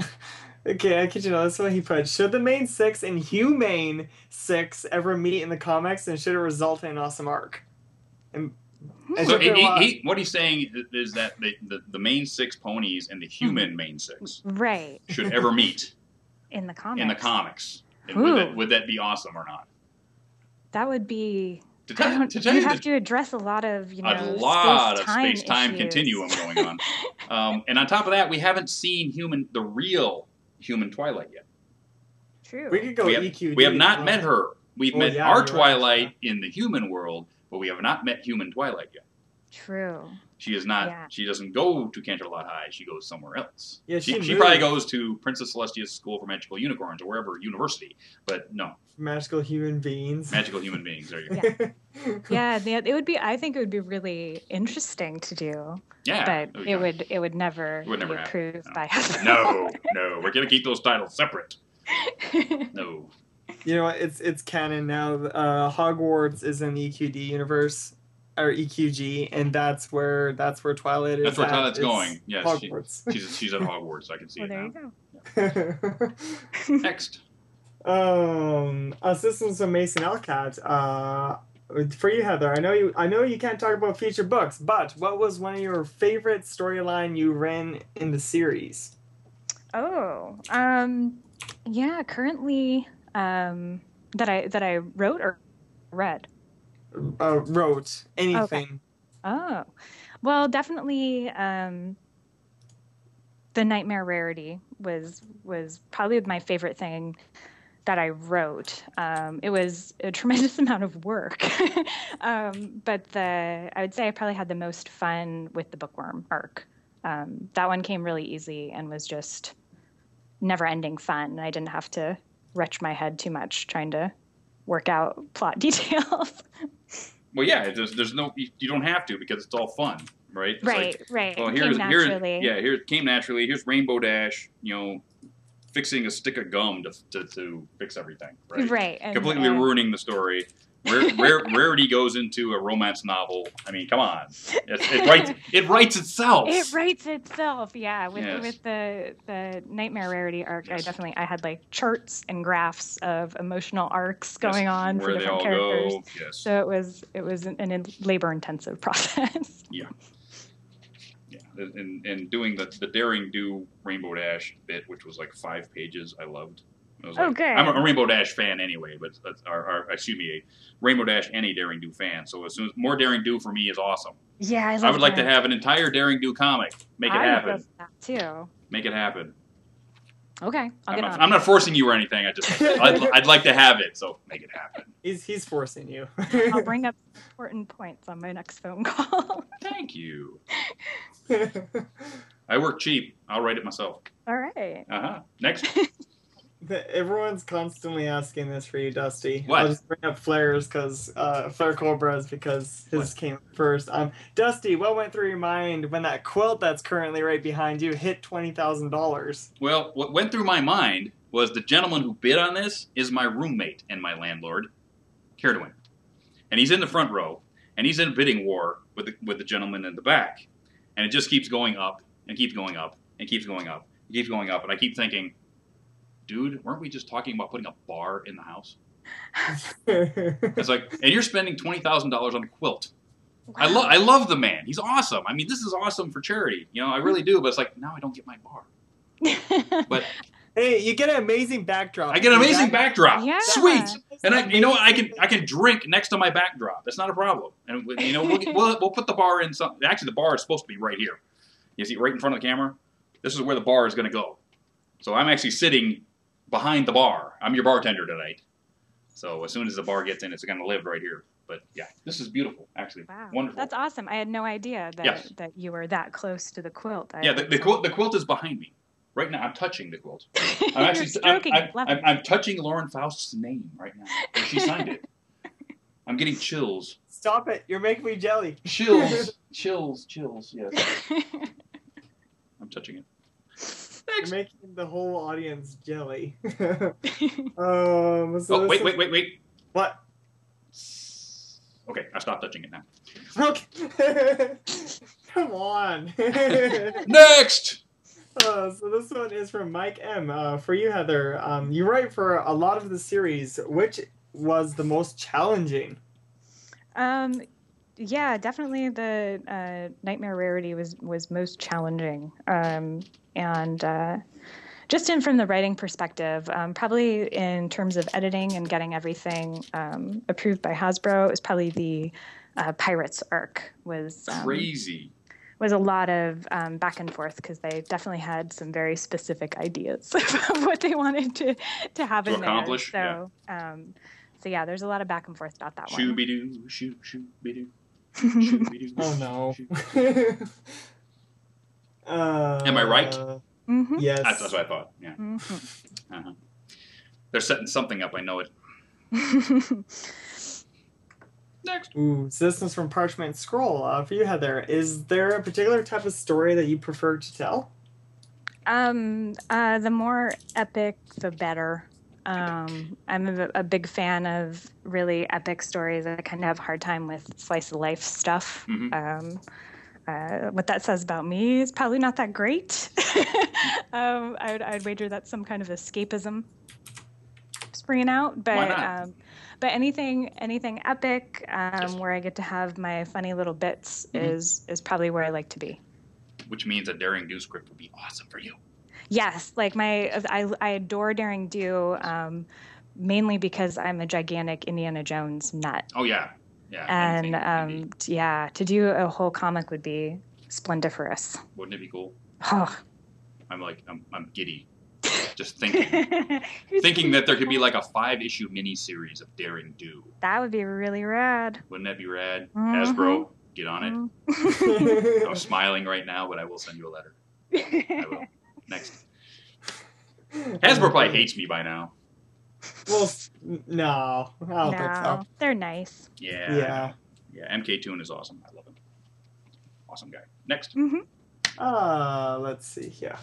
Okay, I kid you not, that's what he put. Should the main 6 and Humane 6 ever meet in the comics, and should it result in an awesome arc? And so what he's saying is that the main 6 ponies and the human main 6 should ever meet in the comics. And would that be awesome or not? That would be... You have to address a lot of space-time continuum going on. And on top of that, we haven't seen the real human Twilight yet. True. We could go EQD. We have not met her. We've met our Twilight in the human world, but we have not met human Twilight yet. True. She is not. Yeah. She doesn't go to Canterlot High. She goes somewhere else. Yeah, she probably goes to Princess Celestia's School for Magical Unicorns or wherever university. But no. Magical human beings. Magical human beings. There you go. Yeah, it would be. I think it would be really interesting to do. Yeah, but it would never be approved by us. No, we're gonna keep those titles separate. No. You know what? It's canon now. Hogwarts is in the EQD universe. Or EQG, and that's where Twilight is. That's where Twilight's going. Yes, Hogwarts. She's at Hogwarts. I can see it now. There you go. Yeah. Next. This is from Mason Elcat. For you, Heather. I know you can't talk about future books, but what was one of your favorite storyline you ran in the series? Yeah, currently that I wrote or read? Wrote anything. Okay. Oh, well, definitely. The Nightmare Rarity was probably my favorite thing that I wrote. It was a tremendous amount of work, but I would say I probably had the most fun with the bookworm arc. That one came really easy and was just never-ending fun. I didn't have to retch my head too much trying to work out plot details. Well, yeah, there's no, you don't have to because it's all fun, right? It's right. Well, it came naturally. Here it came naturally. Here's Rainbow Dash, fixing a stick of gum to fix everything, right? Right. Completely ruining the story. Rarity goes into a romance novel. I mean, come on. It writes itself. It writes itself, yeah. With the Nightmare Rarity arc, yes. I had like charts and graphs of emotional arcs going on for different characters. Go. Yes. So it was an labor-intensive process. Yeah. And doing the Daring Do Rainbow Dash bit, which was like 5 pages, I loved. Okay. I'm a Rainbow Dash fan anyway, but a Rainbow Dash and a Daring Do fan. So as soon as more Daring Do for me is awesome. Yeah, I would like to have an entire Daring Do comic. Make it happen. I love that too. Make it happen. Okay, I'm not forcing you or anything. I'd like to have it. So make it happen. He's forcing you. I'll bring up important points on my next phone call. Thank you. I work cheap. I'll write it myself. All right. Next. Everyone's constantly asking this for you, Dusty. What? I'll just bring up Flares Flare Cobras because his came first. Dusty, what went through your mind when that quilt that's currently right behind you hit $20,000? Well, what went through my mind was the gentleman who bid on this is my roommate and my landlord, Caredwin. And he's in the front row, and he's in a bidding war with the gentleman in the back. And it just keeps going up, and keeps going up, and keeps going up, and keeps going up. And I keep thinking, dude, weren't we just talking about putting a bar in the house? It's like, and you're spending $20,000 on a quilt. Wow. I love the man. He's awesome. I mean, this is awesome for charity. I really do. But it's like, now I don't get my bar. But hey, you get an amazing backdrop. I get an amazing backdrop. Yeah. Sweet. And I can drink next to my backdrop. That's not a problem. And we'll put the bar in some. Actually, the bar is supposed to be right here. You see, right in front of the camera. This is where the bar is going to go. So I'm actually sitting behind the bar. I'm your bartender tonight. So as soon as the bar gets in, it's going to live right here. But yeah, this is beautiful, actually. Wow. Wonderful. That's awesome. I had no idea that you were that close to the quilt. The quilt is behind me. Right now, I'm touching the quilt. I'm actually stroking it. I'm touching Lauren Faust's name right now. She signed it. I'm getting chills. Stop it. You're making me jelly. Chills, yes. I'm touching it. You're making the whole audience jelly. Wait. What? Okay, I stopped touching it now. Okay. Come on. Next! So this one is from Mike M. For you, Heather. You write for a lot of the series. Which was the most challenging? Yeah, definitely the Nightmare Rarity was most challenging. And just from the writing perspective, probably in terms of editing and getting everything approved by Hasbro, it was probably the Pirates arc was crazy. Was a lot of back and forth because they definitely had some very specific ideas of what they wanted to have in accomplish, there. So yeah, there's a lot of back and forth about that one. Shoo-be-doo, shoo-be-doo. Shoo-be-doo. Oh no. Am I right? Mm-hmm. Yes. That's what I thought. Yeah. Mm-hmm. They're setting something up. I know it. Next. Ooh, so this is from Parchment Scroll. For you, Heather, is there a particular type of story that you prefer to tell? The more epic, the better. I'm a big fan of really epic stories. I kind of have a hard time with slice of life stuff. Mm-hmm. What that says about me is probably not that great. I'd wager that's some kind of escapism springing out, but anything epic where I get to have my funny little bits is probably where I like to be. Which means a Daring Do script would be awesome for you. Yes, like I adore Daring Do, mainly because I'm a gigantic Indiana Jones nut. Oh yeah, yeah. And yeah, to do a whole comic would be splendiferous. Wouldn't it be cool? Oh. I'm giddy. Just thinking that there could be like a 5-issue mini-series of Daring Do. That would be really rad. Wouldn't that be rad? Mm-hmm. Hasbro, get on it. I'm smiling right now, but I will send you a letter. I will. Next. Hasbro probably hates me by now. Well, no, I don't think so. They're nice. Yeah. MK Toon is awesome. I love him. Awesome guy. Next. Let's see here.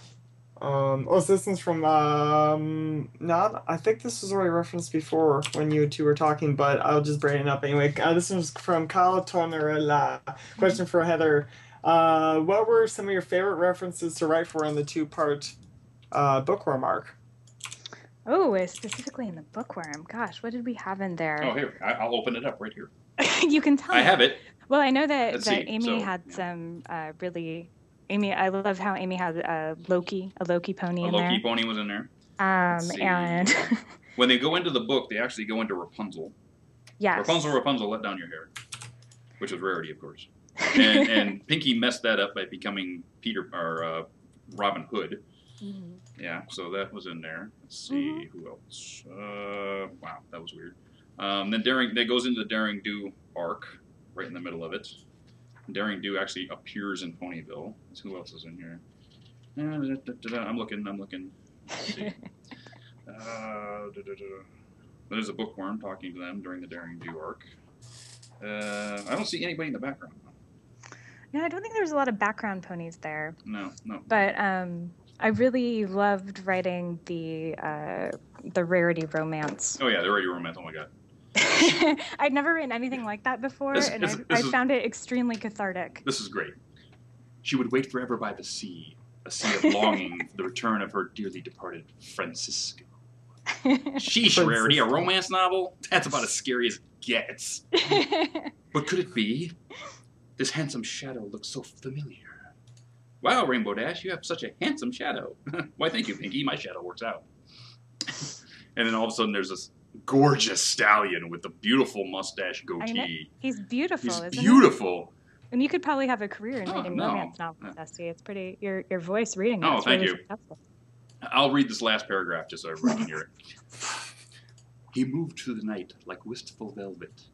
So this one's from, I think this was already referenced before when you two were talking, but I'll just bring it up anyway. This one's from Kyle Tonerella. Question for Heather. What were some of your favorite references to write for in the 2-part bookworm arc? Oh, specifically in the bookworm. Gosh, what did we have in there? Oh, here. I'll open it up right here. You can tell I have it. Well, I know that So, Amy had some really... Amy, I love how Amy had a Loki pony in there. A Loki pony was in there. And when they go into the book, they actually go into Rapunzel. Yes. Rapunzel, let down your hair, which was rarity, of course. And Pinkie messed that up by becoming Robin Hood. Mm-hmm. Yeah, so that was in there. Let's see who else. Wow, that was weird. Then that goes into the Daring Do arc, right in the middle of it. Daring Do actually appears in Ponyville. Let's see who else is in here. I'm looking. Let's see. There's a bookworm talking to them during the Daring Do arc. I don't see anybody in the background. No, I don't think there's a lot of background ponies there. No. But I really loved writing the rarity romance. Oh yeah, the rarity romance. Oh my god. I'd never written anything like that before, I found it extremely cathartic. This is great. She would wait forever by the sea, a sea of longing for the return of her dearly departed Francisco. Sheesh, Rarity, a romance novel? That's about as scary as it gets. What could it be? This handsome shadow looks so familiar. Wow, Rainbow Dash, you have such a handsome shadow. Why, thank you, Pinkie. My shadow works out. And then all of a sudden there's this gorgeous stallion with the beautiful mustache goatee. He's beautiful, isn't he? He's beautiful. And you could probably have a career in reading romance novels, Dusty. It's pretty. Your voice reading. Oh, thank really you. Successful. I'll read this last paragraph just so everyone can hear it. He moved through the night like wistful velvet,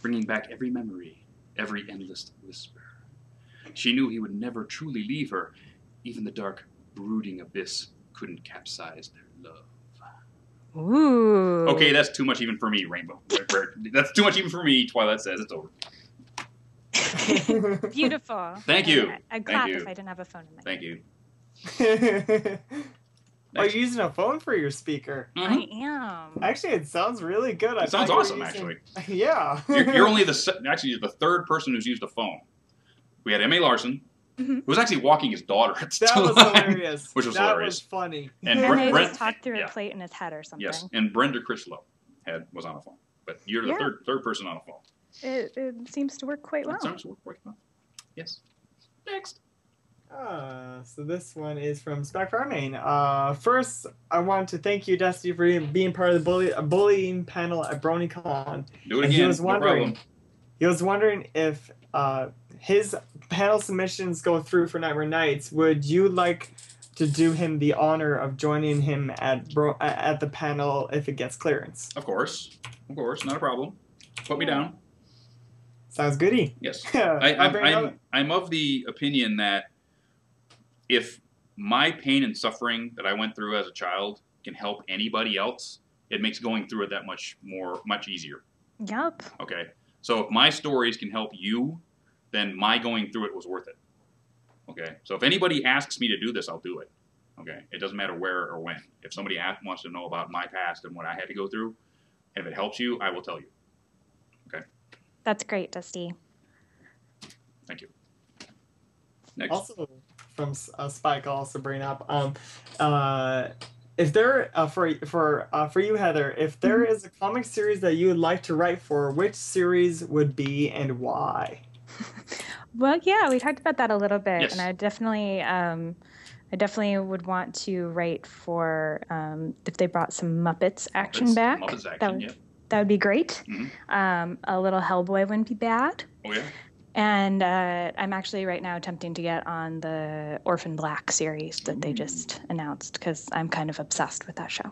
bringing back every memory, every endless whisper. She knew he would never truly leave her. Even the dark, brooding abyss couldn't capsize their love. Ooh. Okay, that's too much even for me, Rainbow. That's too much even for me. Twilight says it's over. Beautiful. Thank you. I'd clap if I didn't have a phone in my hand. Thank you. Are you using a phone for your speaker? Mm-hmm. I am. Actually, it sounds really good. It sounds awesome, actually. Yeah. You're only you're the third person who's used a phone. We had M.A. Larson, who was actually walking his daughter at the time. That was hilarious. Which was hilarious. That was funny. And Brent just talked through a plate in his head or something. Yes, and Brenda Critchlow was on a phone. But you're the third person on a phone. It seems to work quite well. It seems to work quite well. Yes. Next. So this one is from Spec Farmain. First, I want to thank you, Dusty, for being part of the bullying panel at BronyCon. Do it again. No problem. He was wondering if his panel submissions go through for Nightmare Nights. Would you like to do him the honor of joining him at the panel if it gets clearance? Of course, not a problem. Put me down. Sounds goody. Yes, I'm of the opinion that if my pain and suffering that I went through as a child can help anybody else, it makes going through it that much easier. Yep. Okay. So if my stories can help you, then my going through it was worth it. Okay. So if anybody asks me to do this, I'll do it. Okay. It doesn't matter where or when. If somebody wants to know about my past and what I had to go through, and if it helps you, I will tell you. Okay. That's great, Dusty. Thank you. Next. Also, from Spike, I'll also bring up, if there for you, Heather, if there is a comic series that you would like to write for, which series would be and why? Well, yeah, we talked about that a little bit, yes. And I definitely I definitely would want to write for if they brought some Muppets action back. Muppets action, that would be great. Mm-hmm. A little Hellboy wouldn't be bad. Oh, yeah? And I'm actually right now attempting to get on the Orphan Black series that they just announced because I'm kind of obsessed with that show.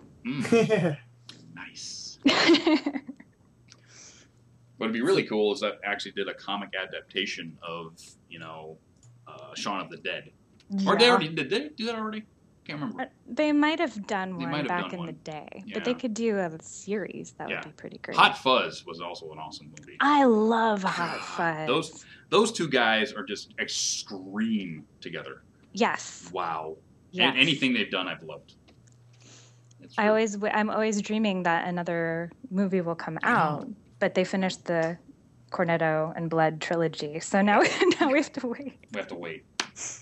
Nice. What would be really cool is that actually did a comic adaptation of, Shaun of the Dead. Yeah. Or did they do that already? Can't remember. They might have done one back in the day, Yeah. but they could do a series. That would be pretty great. Hot Fuzz was also an awesome movie. I love Hot Fuzz. Those two guys are just extreme together. Yes. Wow. Yes. And anything they've done, I've loved. I'm always dreaming that another movie will come out, but they finished the Cornetto and Blood trilogy, so now we have to wait. We have to wait.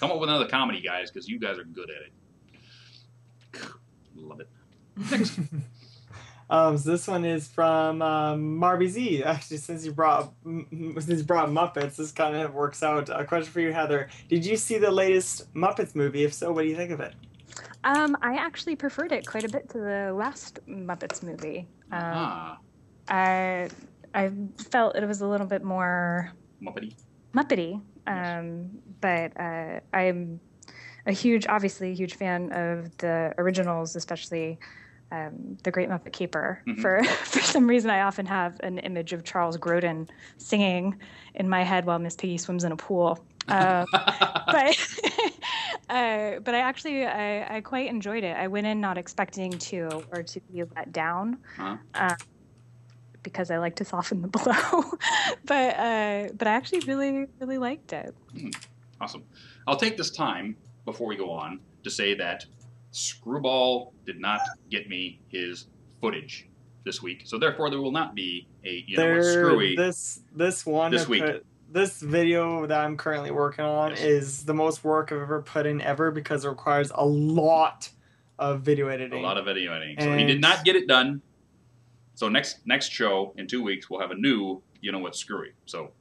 Come up with another comedy, guys, because you guys are good at it. Love it. Next. So this one is from MarbyZ. Actually, since you brought Muppets, this kind of works out. A question for you, Heather. Did you see the latest Muppets movie? If so, what do you think of it? I actually preferred it quite a bit to the last Muppets movie. I felt it was a little bit more Muppety. But I'm obviously a huge fan of the originals, especially The Great Muppet Caper. Mm-hmm. For some reason, I often have an image of Charles Grodin singing in my head while Miss Piggy swims in a pool. But I actually I quite enjoyed it. I went in not expecting to be let down. Because I like to soften the blow, but I actually really, really liked it. Awesome. I'll take this time before we go on to say that Screwball did not get me his footage this week, so therefore there will not be a Screwy this week. This video that I'm currently working on is the most work I've ever put in ever because it requires a lot of video editing. So he did not get it done. So next show in 2 weeks we'll have a new what's screwy. So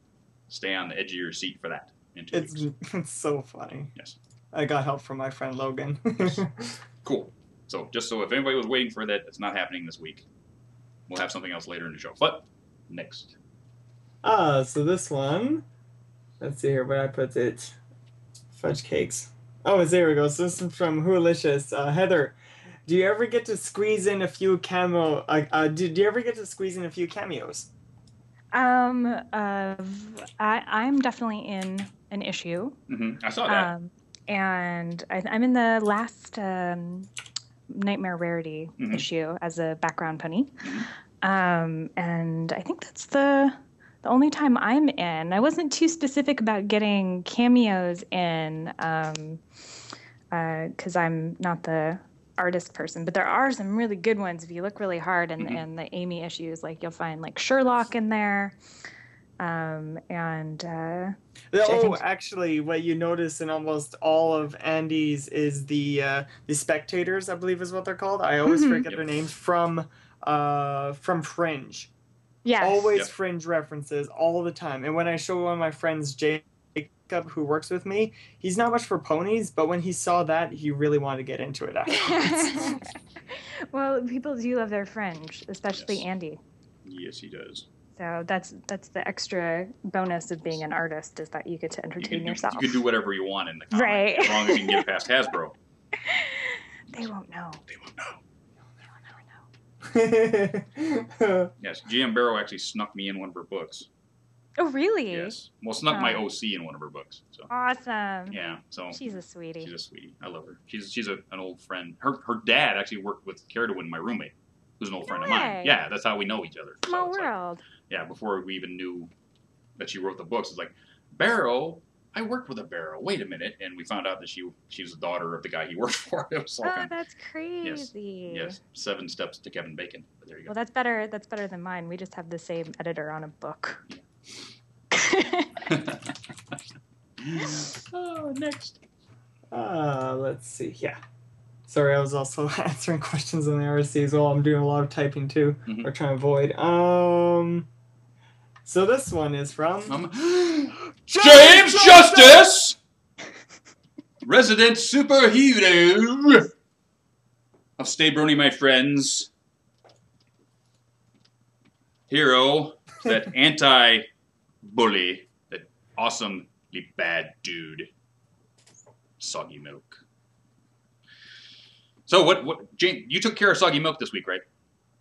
stay on the edge of your seat for that in 2 weeks. It's so funny. Yes. I got help from my friend Logan. Cool. So just so if anybody was waiting for that, it's not happening this week. We'll have something else later in the show. But next. So this one, let's see here where I put it. Fudge cakes. Oh, there we go. So this is from Whoalicious. Heather, do you ever get to squeeze in a few cameos? I'm definitely in an issue. Mm-hmm. I saw that. And I'm in the last Nightmare Rarity issue as a background pony. And I think that's the only time I'm in. I wasn't too specific about getting cameos in because I'm not the artist person, but there are some really good ones if you look really hard. And the Amy issues, like you'll find like Sherlock in there. Actually, what you notice in almost all of Andy's is the spectators, I believe is what they're called. I always forget their names from Fringe. Yes. Always Fringe references all the time. And when I show one of my friends, Jacob, who works with me, he's not much for ponies, but when he saw that, he really wanted to get into it afterwards. Well, people do love their Fringe, especially Andy. Yes, he does. So that's the extra bonus of being an artist is that you get to entertain yourself. You can do whatever you want in the comic, right? As long as you can get past Hasbro. They won't know. Yes, GM Barrow actually snuck me in one of her books. Oh, really? Yes. Well, snuck my OC in one of her books. So. Awesome. Yeah. So she's a sweetie. She's a sweetie. I love her. She's an old friend. Her dad actually worked with Caradwin, my roommate, who's an old friend of mine. Yeah, that's how we know each other. Small world. Like, before we even knew that she wrote the books, it's like, Barrow, I worked with a Barrow. Wait a minute. And we found out that she was the daughter of the guy he worked for. It was like that's crazy. Yes. 7 steps to Kevin Bacon. But there you go. Well, that's better than mine. We just have the same editor on a book. Yeah. Next. Let's see. Yeah. Sorry, I was also answering questions on the RSC as well. I'm doing a lot of typing too. Or trying to avoid. So this one is from James Justice! resident superhero of Stay Brony, my friends. Hero, that anti-bully, that awesomely bad dude, Soggy Milk. So what, Jane, you took care of Soggy Milk this week, right?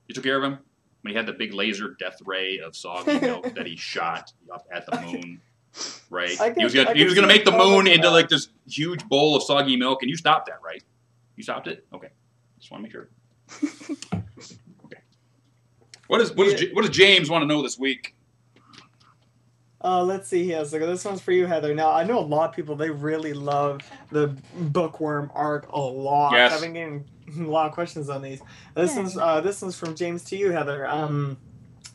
You took care of him? When he had the big laser death ray of Soggy Milk that he shot up at the moon, right? He was gonna make the moon into like this huge bowl of soggy milk, and you stopped that, right? You stopped it? Okay. Just want to make sure. Okay. What does James want to know this week? Let's see here. So this one's for you, Heather. Now, I know a lot of people, they really love the bookworm arc a lot. Yes. I've been getting a lot of questions on these. This one's from James to you, Heather.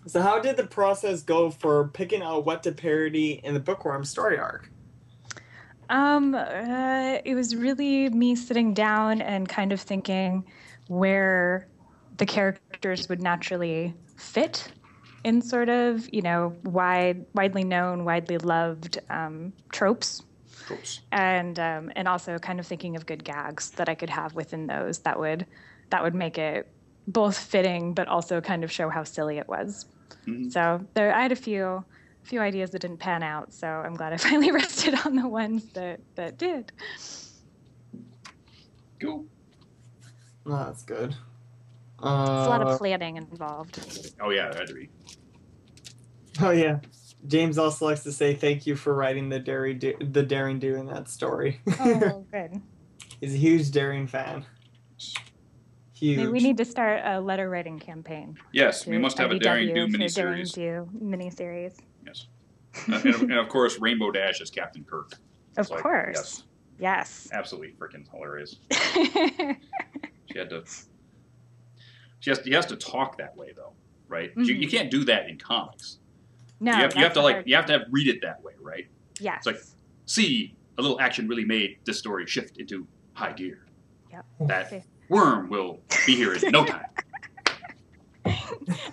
So how did the process go for picking out what to parody in the bookworm story arc? It was really me sitting down and kind of thinking where the characters would naturally fit in sort of, widely known, widely loved tropes. And also kind of thinking of good gags that I could have within those that would make it both fitting but also kind of show how silly it was. Mm-hmm. So I had a few ideas that didn't pan out, so I'm glad I finally rested on the ones that did. Cool. Oh, that's good. There's a lot of planning involved. Oh yeah, there had to be. Oh yeah. James also likes to say thank you for writing the daring do in that story. Oh, good. He's a huge daring fan. Huge. Maybe we need to start a letter writing campaign. Yes, we must have a daring do miniseries. Daring miniseries. do miniseries. Yes, and of course Rainbow Dash as Captain Kirk. Of course. Yes. Absolutely freaking hilarious. She has to talk that way though, right? Mm-hmm. You can't do that in comics. No, you have to read it that way, right? Yes. It's like, see, a little action really made this story shift into high gear. Yep. That worm will be here in no time.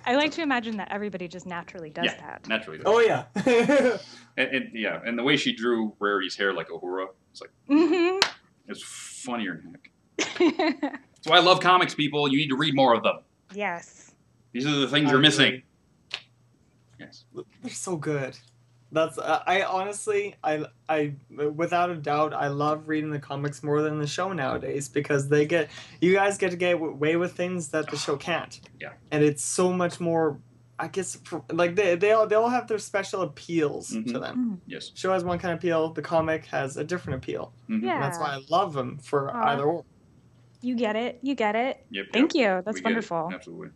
I like to imagine that everybody just naturally does that. Naturally does. Oh yeah. and the way she drew Rarity's hair like Uhura, it's like it's funnier than heck. That's why I love comics, people. You need to read more of them. Yes. These are the things you're missing. Yes. They're so good. That's I honestly without a doubt I love reading the comics more than the show nowadays because you guys get to get away with things that the show can't. Yeah. And it's so much more. I guess like they all have their special appeals to them. Mm-hmm. Yes. Show has one kind of appeal. The comic has a different appeal. Mm-hmm. Yeah. And that's why I love them for either or. You get it. Yep, Thank you. That's wonderful. Absolutely.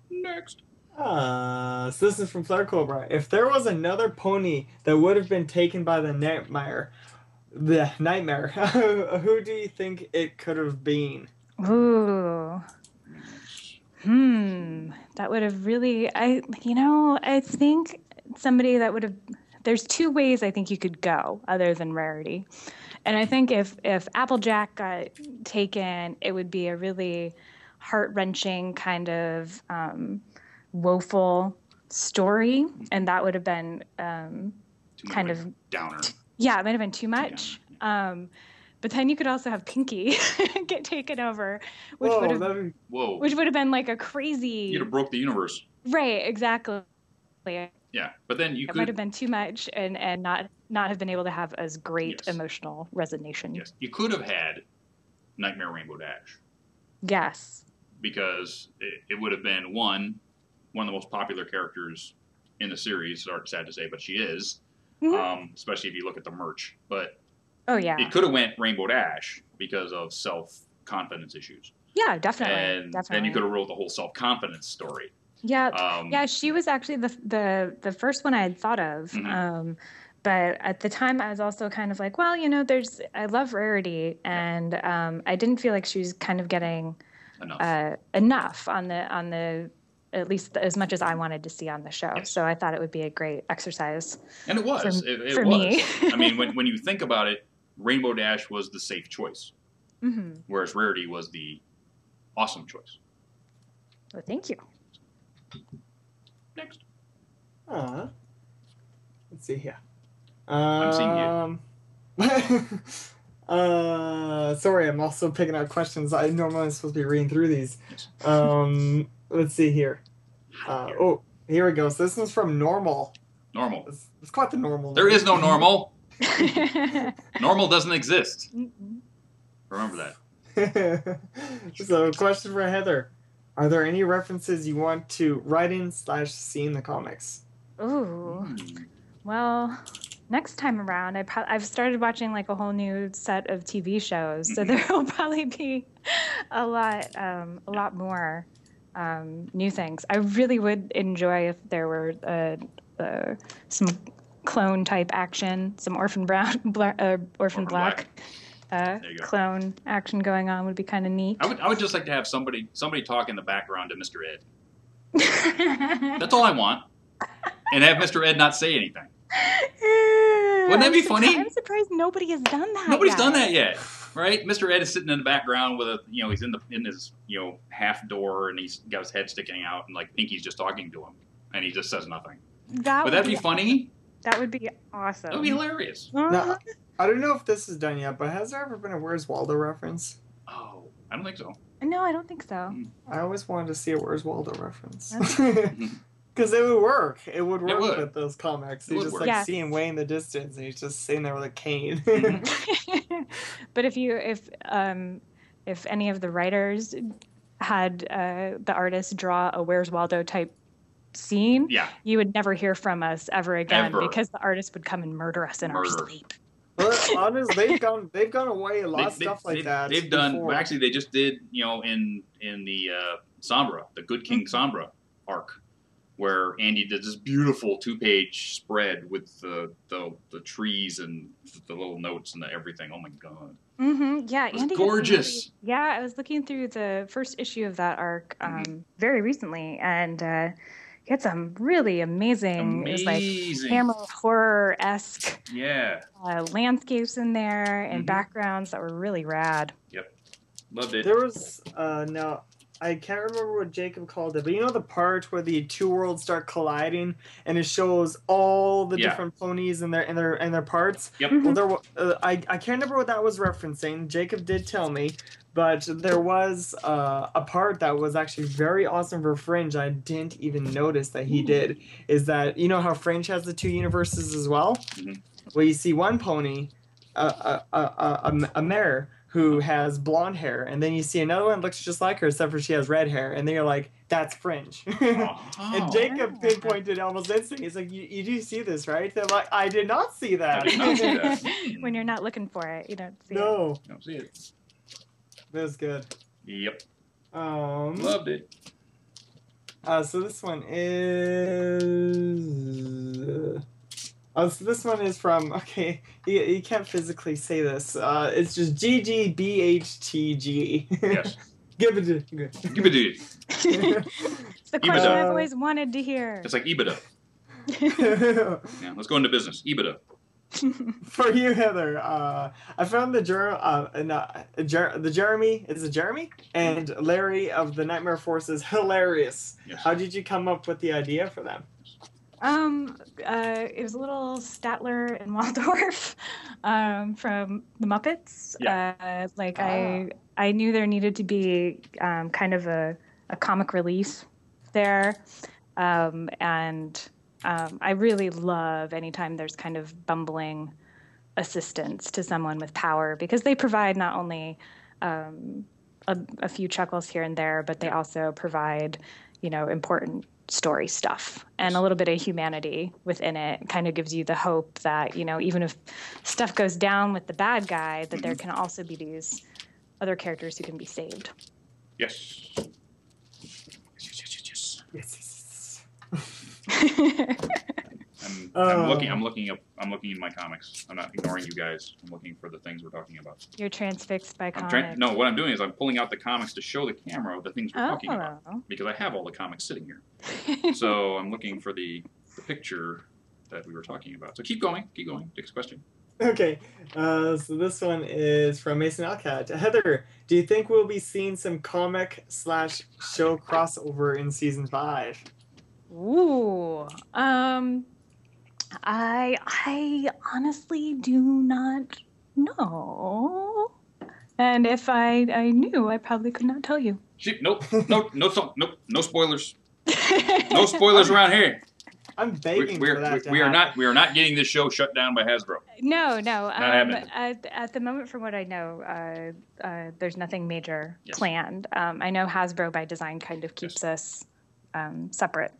Next. So this is from Flare Cobra. If there was another pony that would have been taken by the nightmare, who do you think it could have been? Ooh. That would have really, I think somebody that would have, there's two ways I think you could go other than Rarity. And I think if Applejack got taken, it would be a really heart-wrenching kind of woeful story, and that would have been kind of downer. Yeah, it might have been too much. But then you could also have Pinkie get taken over, which would have been like a crazy. You'd have broke the universe. Right, exactly. Yeah, but then it might have been too much, and not have been able to have as great emotional resonation. Yes, you could have had Nightmare Rainbow Dash. Yes. Because it would have been one of the most popular characters in the series. Sad to say, but she is. Mm-hmm. Especially if you look at the merch. But it could have went Rainbow Dash because of self-confidence issues. Yeah, definitely. And then you could have wrote the whole self-confidence story. Yeah, she was actually the first one I had thought of. Mm-hmm. But at the time, I was also kind of like, well, I love Rarity, and I didn't feel like she was kind of getting enough on the at least as much as I wanted to see on the show. Yes. So I thought it would be a great exercise. And it was. For me. I mean, when you think about it, Rainbow Dash was the safe choice, whereas Rarity was the awesome choice. Well, thank you. Next. Let's see here. I'm seeing you. Sorry, I'm also picking out questions. I normally am supposed to be reading through these. Let's see here. Oh, here we go. So this one's from Normal. Normal. It's quite the normal. There is no normal. Normal doesn't exist. Remember that. So, question for Heather. Are there any references you want to write in / see in the comics? Ooh. Well, next time around, I've started watching like a whole new set of TV shows, so there will probably be a lot more new things. I really would enjoy if there were some clone type action, some Orphan Black clone action going on would be kind of neat. I would just like to have somebody talk in the background to Mr. Ed. That's all I want. And have Mr. Ed not say anything. Wouldn't that be funny? I'm surprised nobody has done that. Nobody's done that yet, right? Mr. Ed is sitting in the background with he's in his half door and he's got his head sticking out and like Pinkie's just talking to him and he just says nothing. Would that be funny? That would be awesome. That would be hilarious. Now, I don't know if this is done yet, but has there ever been a Where's Waldo reference? Oh, I don't think so. No, I don't think so. I always wanted to see a Where's Waldo reference. Because it would work. It would work with those comics. You just like see him way in the distance and he's just sitting there with a cane. But if any of the writers had the artist draw a Where's Waldo type scene, you would never hear from us ever again because the artist would come and murder us in our sleep. Well, honestly, they've gone away a lot of stuff like that. They've done. Well, actually, they just did. In the Sombra, the Good King Sombra arc, where Andy did this beautiful 2-page spread with the trees and the little notes and everything. Oh my god! Yeah, Andy gorgeous. I was looking through the first issue of that arc very recently, and. He had some really amazing. Like Hammer horror-esque landscapes in there and backgrounds that were really rad. Yep. Loved it. There was, now, I can't remember what Jacob called it, but you know the part where the two worlds start colliding and it shows all the different ponies and their parts? Yep. Well, I can't remember what that was referencing. Jacob did tell me. But there was a part that was actually very awesome for Fringe. I didn't even notice that he did. Is that, you know how Fringe has the two universes as well? Well, you see one pony, a mare, who has blonde hair. And then you see another one that looks just like her, except for she has red hair. And then you're like, that's Fringe. And Jacob pinpointed almost instantly. He's like, you do see this, right? They're like, I did not see that. I did not see that. When you're not looking for it, you don't see it. No. You don't see it. That was good. Yep. Loved it. So this one is. So this one is from. Okay, you can't physically say this. It's just GGBHTG. Yes. Give it. It's the question I've always wanted to hear. It's like EBITDA. Let's go into business. EBITDA. For you, Heather, I found the Jeremy, is it Jeremy? And Larry of the Nightmare Forces hilarious. Yes. How did you come up with the idea for them? It was a little Statler and Waldorf from the Muppets. Yeah. I knew there needed to be kind of a comic relief there, and I really love anytime there's kind of bumbling assistance to someone with power, because they provide not only a few chuckles here and there, but they also provide, important story stuff and a little bit of humanity within it. It kind of gives you the hope that, even if stuff goes down with the bad guy, that there can also be these other characters who can be saved. Yes. Yes. I'm looking in my comics. I'm not ignoring you guys. I'm looking for the things we're talking about. You're transfixed by comics. No, what I'm doing is I'm pulling out the comics to show the camera the things we're talking about, because I have all the comics sitting here. So I'm looking for the picture that we were talking about. So keep going. Next question. Okay, so this one is from Mason Alcat. Heather, do you think we'll be seeing some comic/show crossover in season 5? Ooh, I honestly do not No. And if I knew, I probably could not tell you. Nope, no spoilers. No spoilers around here. I'm begging for that to we are happen. not. We are not getting this show shut down by Hasbro. No. Not happening. At the moment, from what I know, there's nothing major planned. I know Hasbro by design kind of keeps us separate,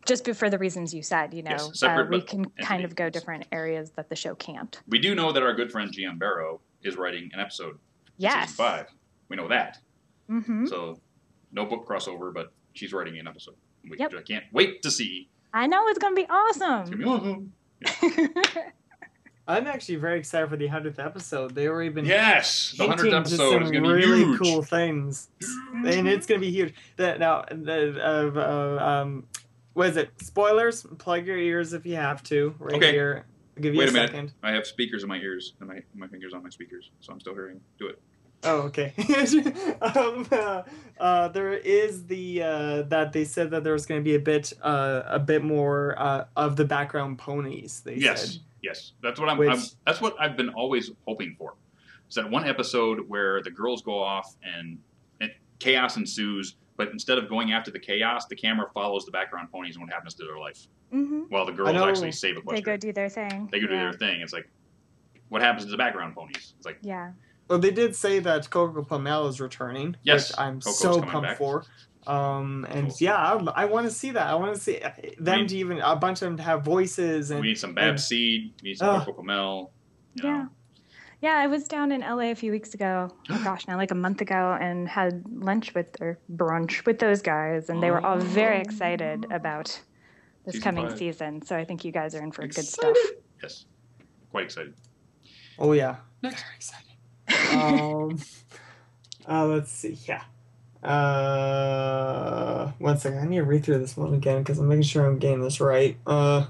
just for the reasons you said. You know, separate, we can kind of go different areas that the show can't. We do know that our good friend GM Barrow is writing an episode. Yes. Season 5. We know that. Mm-hmm. So, no book crossover, but she's writing an episode. Yep. I can't wait to see. I know it's gonna be awesome. It's gonna be awesome. I'm actually very excited for the 100th episode. They already been the 100th episode is going to be really huge. cool things, and it's going to be huge. What is it? Spoilers. Plug your ears if you have to. Right here. I'll give you a second. Minute. I have speakers in my ears and my fingers on my speakers, so I'm still hearing. Do it. Oh, okay. There is that they said that there was going to be a bit more of the background ponies. They said. Yes, that's what that's what I've been always hoping for. Is that one episode where the girls go off and chaos ensues, but instead of going after the chaos, the camera follows the background ponies and what happens to their life. Mm-hmm. While the girls actually save Equestria. They go do their thing. They go do their thing. It's like, what happens to the background ponies? It's like, Well, they did say that Coco Pamel is returning, which I'm Coco's so pumped for. And I want to see that. I want to see them to even a bunch of them to have voices. And we need some Babseed. We need some Coco Pamel. Yeah, I was down in LA a few weeks ago. Oh gosh, now like a month ago, and had brunch with those guys, and they were all very excited about this coming season. So I think you guys are in for good stuff. Yes, quite excited. Oh yeah, very excited. Let's see. Yeah. 1 second. I need to read through this one again because I'm making sure I'm getting this right. I'll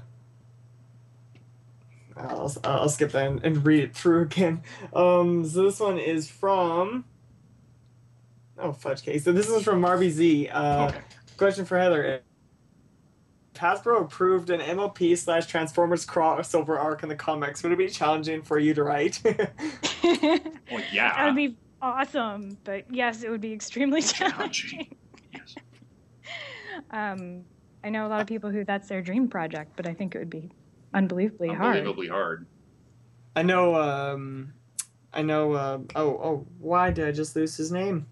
skip that and read it through again. So this one is from. Oh fudge cake! So this is from RBZ. Question for Heather: Hasbro approved an MLP/Transformers crossover arc in the comics. Would it be challenging for you to write? Well, yeah. That would be awesome, but yes, it would be extremely challenging. Yes. I know a lot of people who that's their dream project, but I think it would be unbelievably hard. I know. Why did I just lose his name?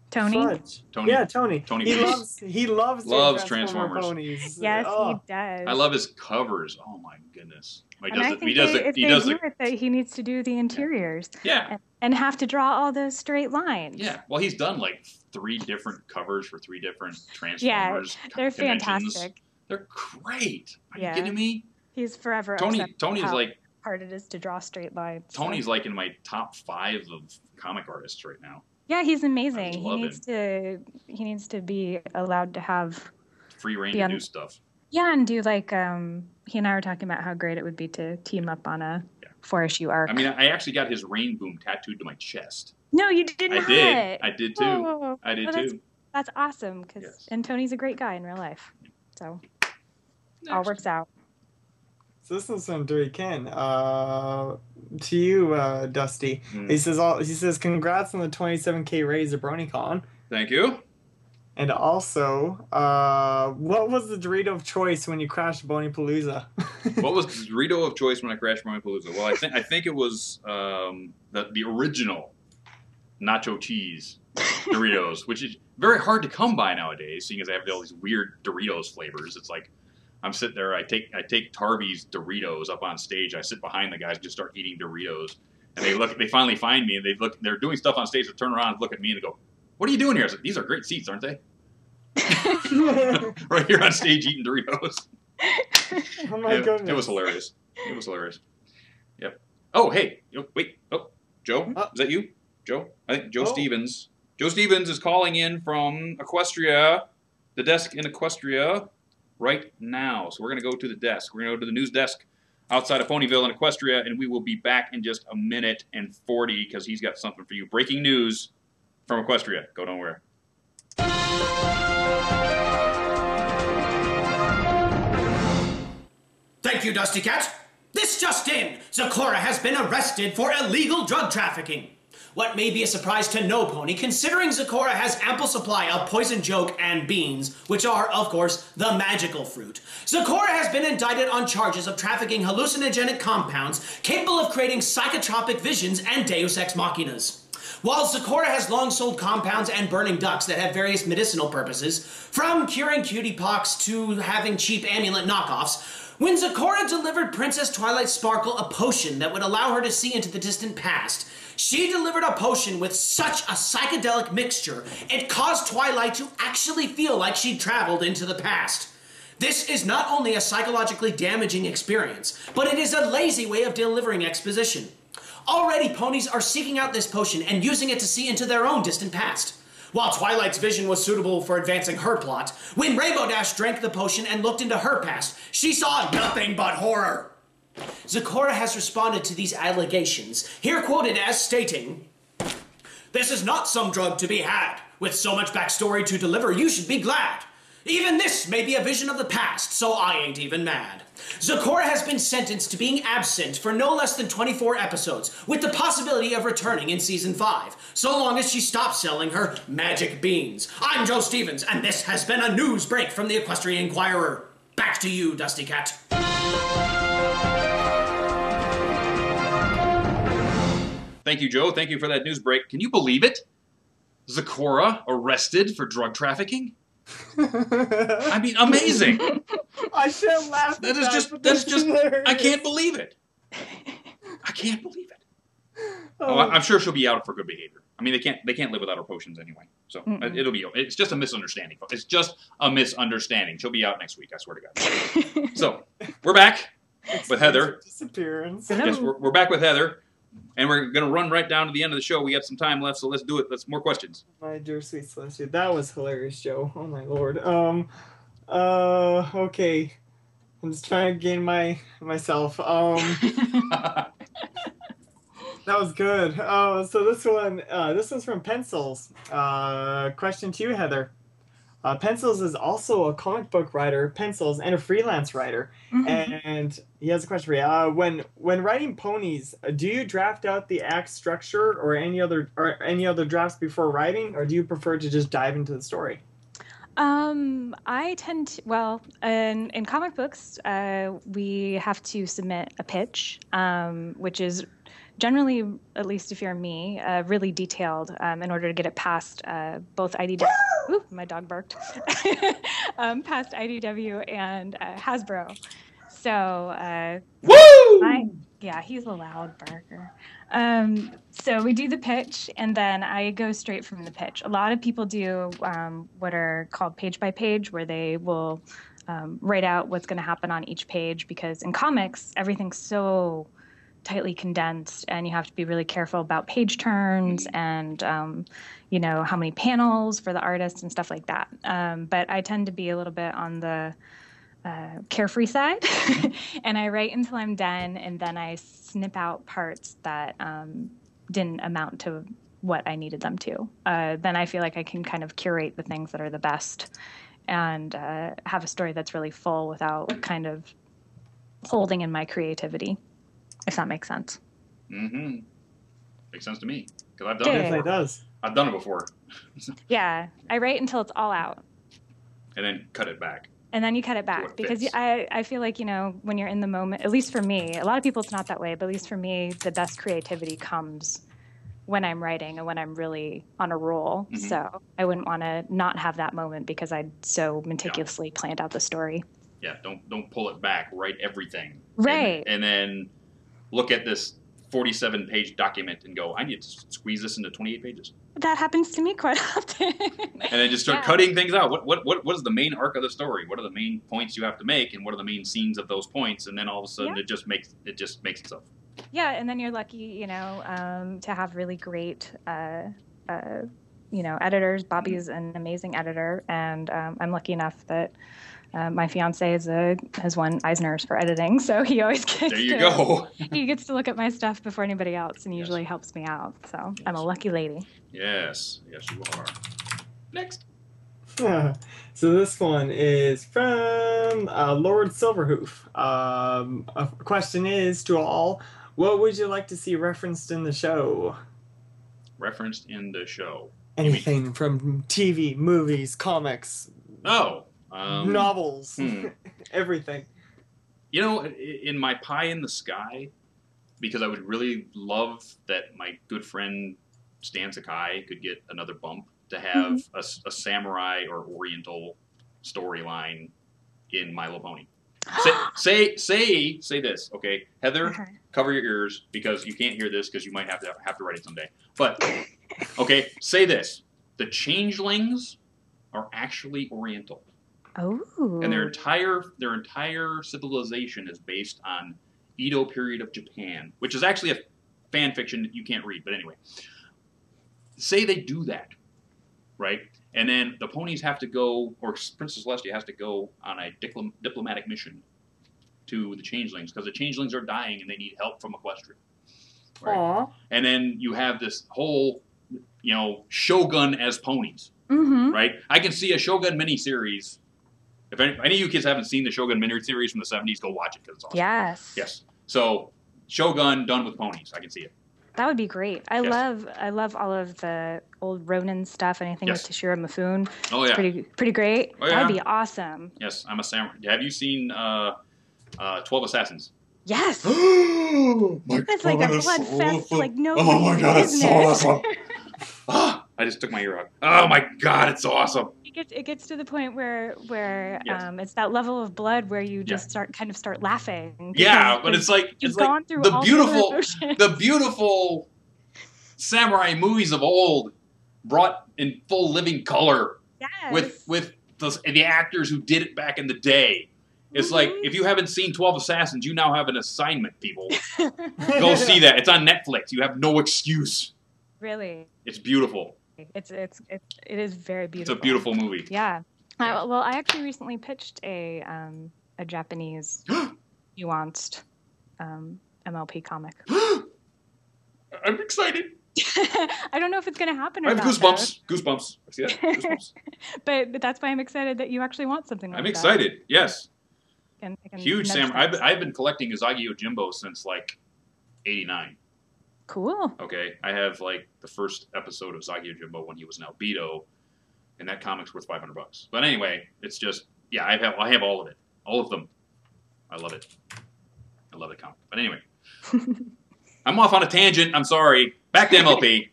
Tony. Fudge. Tony. Yeah, Tony. He loves Transformers. Ponies. Yes, he does. I love his covers. Oh my goodness. He needs to do the interiors. Yeah. And have to draw all those straight lines. Yeah. Well, he's done like 3 different covers for 3 different Transformers. Yeah, they're fantastic. They're great. Are you kidding me? He's forever. Tony's like hard it is to draw straight lines. Tony's like in my top 5 of comic artists right now. Yeah, he's amazing. He needs to be allowed to have free reign to do stuff. Yeah, and do like he and I were talking about how great it would be to team up on a 4-issue arc. I mean, I actually got his rain boom tattooed to my chest. No, you did not. I did too. Oh, I did too. That's awesome and Tony's a great guy in real life. So all works out. So this is from Dirty Ken. To you, Dusty. He says, congrats on the 27K raise at BronyCon. Thank you. And also, what was the Dorito of choice when you crashed Boneypalooza? What was the Dorito of choice when I crashed Boneypalooza? Well, I think it was the original nacho cheese Doritos, which is very hard to come by nowadays, seeing as they have all these weird Doritos flavors. It's like I'm sitting there, I take Tarby's Doritos up on stage, I sit behind the guys and just start eating Doritos, and they finally find me, and they're doing stuff on stage, they turn around and look at me and they go, "What are you doing here?" I was like, "These are great seats, aren't they?" Right here on stage eating Doritos. Oh my goodness. It was hilarious. Yep. Oh, hey. Wait. Oh, Joe? Is that you? Joe? I think Joe Stevens. Joe Stevens is calling in from Equestria, the desk in Equestria, right now. So we're going to go to the desk. We're going to go to the news desk outside of Ponyville in Equestria, and we will be back in just 1:40 because he's got something for you. Breaking news from Equestria. Go nowhere. Thank you, Dusty Cat. This just in, Zecora has been arrested for illegal drug trafficking. What may be a surprise to no pony, considering Zecora has ample supply of poison joke and beans, which are, of course, the magical fruit. Zecora has been indicted on charges of trafficking hallucinogenic compounds capable of creating psychotropic visions and deus ex machinas. While Zecora has long sold compounds and burning ducks that have various medicinal purposes, from curing cutie pox to having cheap amulet knockoffs, when Zecora delivered Princess Twilight Sparkle a potion that would allow her to see into the distant past, she delivered a potion with such a psychedelic mixture, it caused Twilight to actually feel like she'd traveled into the past. This is not only a psychologically damaging experience, but it is a lazy way of delivering exposition. Already, ponies are seeking out this potion and using it to see into their own distant past. While Twilight's vision was suitable for advancing her plot, when Rainbow Dash drank the potion and looked into her past, she saw nothing but horror. Zecora has responded to these allegations, here quoted as stating, "This is not some drug to be had. With so much backstory to deliver, you should be glad. Even this may be a vision of the past, so I ain't even mad." Zecora has been sentenced to being absent for no less than 24 episodes, with the possibility of returning in Season 5, so long as she stops selling her magic beans. I'm Joe Stevens, and this has been a news break from the Equestrian Inquirer. Back to you, Dusty Cat. Thank you, Joe. Thank you for that news break. Can you believe it? Zecora arrested for drug trafficking? I mean, amazing. I should have laughed. That's just, I can't believe it. I can't believe it. Oh, I'm sure she'll be out for good behavior. I mean, they can't live without her potions anyway. So it's just a misunderstanding. It's just a misunderstanding. She'll be out next week, I swear to God. So, we're back with Heather. Disappearance. Yes, we're back with Heather. And we're going to run right down to the end of the show. We got some time left, so let's do it. Let's more questions. My dear sweet Celestia. That was hilarious, Joe. Oh, my Lord. Okay. I'm just trying to gain myself. That was good. So this one's from Pencils. Question to you, Heather. Pencils is also a comic book writer, Pencils, and a freelance writer. And he has a question for you. When writing ponies, do you draft out the act structure or any other drafts before writing, or do you prefer to just dive into the story? I tend to, in comic books, we have to submit a pitch, which is generally, at least if you're me, really detailed in order to get it past both IDW. Ooh, my dog barked. Past IDW and Hasbro. So, woo! Yeah, he's a loud barker. So we do the pitch, and then I go straight from the pitch. A lot of people do what are called page by page, where they will write out what's going to happen on each page, because in comics, everything's so tightly condensed, and you have to be really careful about page turns and how many panels for the artist and stuff like that. But I tend to be a little bit on the carefree side, and I write until I'm done, and then I snip out parts that didn't amount to what I needed them to. Then I feel like I can kind of curate the things that are the best and have a story that's really full without kind of holding in my creativity. If that makes sense. Mm-hmm. Makes sense to me. Because I've done it before. It does. I've done it before. Yeah. I write until it's all out. And then cut it back. And then you cut it back. Because I feel like, when you're in the moment, at least for me, a lot of people it's not that way, but at least for me, the best creativity comes when I'm writing and when I'm really on a roll. Mm-hmm. So I wouldn't want to not have that moment because I'd so meticulously planned out the story. Yeah, don't pull it back. Write everything. Right. And then look at this 47-page document and go, I need to squeeze this into 28 pages. That happens to me quite often. And then just start cutting things out. What is the main arc of the story? What are the main points you have to make, and what are the main scenes of those points? And then all of a sudden it just makes itself. Yeah, and then you're lucky, to have really great editors. Bobby's an amazing editor, and I'm lucky enough that my fiance has won Eisner's for editing, so he always gets he gets to look at my stuff before anybody else, and usually helps me out. So I'm a lucky lady. Yes, you are. Next. So this one is from Lord Silverhoof. A question is to all: what would you like to see referenced in the show? Referenced in the show. Anything from TV, movies, comics. Oh. Novels. Everything. You know, in my Pie in the Sky, because I would really love that my good friend Stan Sakai could get another bump to have a samurai or oriental storyline in My Little Pony. Say this, okay? Heather, cover your ears because you can't hear this because you might have to write it someday. But, okay, say this. The changelings are actually oriental. Oh. And their entire civilization is based on Edo period of Japan, which is actually a fan fiction that you can't read. But anyway, say they do that, right? And then the ponies have to go, or Princess Celestia has to go on a diplomatic mission to the changelings because the changelings are dying and they need help from Equestria. Right? Aww. And then you have this whole, Shogun as ponies, right? I can see a Shogun miniseries. If any of you kids haven't seen the Shogun miniseries from the 70s, go watch it because it's awesome. Yes. Yes. So Shogun done with ponies. I can see it. That would be great. I love all of the old Ronin stuff. Anything with Toshiro Mifune. Oh yeah. It's pretty great. Oh, yeah. That'd be awesome. Yes, I'm a samurai. Have you seen 12 Assassins? Yes. My It's like a blood fest, like no. Oh my god, business. it's so awesome. I just took my ear out. Oh my god, it's so awesome. It gets to the point where it's that level of blood where you just start laughing. Yeah, but it's like the beautiful samurai movies of old brought in full living color. Yes. With the actors who did it back in the day. It's like, if you haven't seen 12 Assassins, you now have an assignment, people. Go see that. It's on Netflix. You have no excuse. Really? It's beautiful. It is very beautiful. It's a beautiful movie. Yeah. Well, I actually recently pitched a Japanese nuanced MLP comic. I'm excited. I don't know if it's going to happen or not. I have goosebumps. Goosebumps. I see that. Goosebumps. but that's why I'm excited that you actually want something like that. I'm excited. Yes. I can Huge samurai. I've been collecting Azagi Yojimbo since like 89. Cool. Okay, I have like the first episode of Zagi Yojimbo when he was in Albedo, and that comic's worth $500. But anyway, it's just I have all of it, all of them. I love it. I love the comic. But anyway, I'm off on a tangent. I'm sorry. Back to MLP.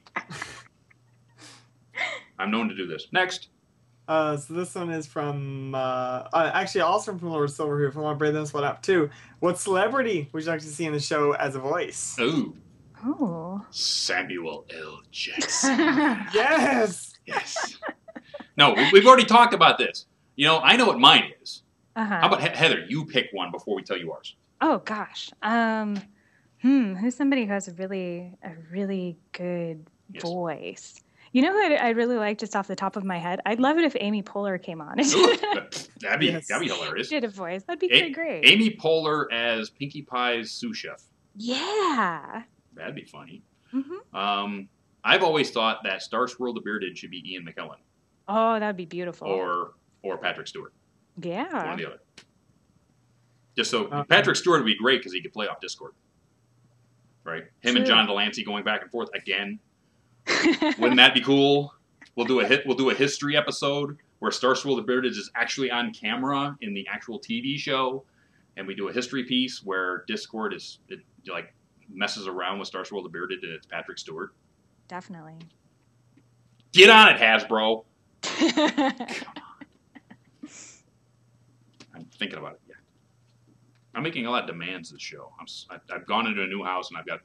I'm known to do this. Next. So this one is from actually also from Lord Silverhoof. I want to bring this one up too. What celebrity would you like to see in the show as a voice? Ooh. Oh. Samuel L. Jackson. Yes. Yes. No, we've already talked about this. I know what mine is. How about Heather? You pick one before we tell you ours. Oh gosh. Who's somebody who has a really good voice? You know who I'd really like just off the top of my head? I'd love it if Amy Poehler came on. Ooh, that'd be hilarious. Did a voice. That'd be pretty great. Amy Poehler as Pinkie Pie's sous chef. Yeah. That'd be funny. I've always thought that Star Swirl the Bearded should be Ian McKellen. Oh, that'd be beautiful. Or Patrick Stewart. Yeah. One or the other. Just so Patrick Stewart would be great because he could play off Discord. Right? Him and John Delancey going back and forth again. Wouldn't that be cool? We'll do a history episode where Star Swirl the Bearded is actually on camera in the actual TV show, and we do a history piece where Discord messes around with Star Swirl the Bearded and it's Patrick Stewart. Definitely. Get on it, Hasbro. Come on. I'm thinking about it. Yeah. I'm making a lot of demands this show. I've gone into a new house and I've got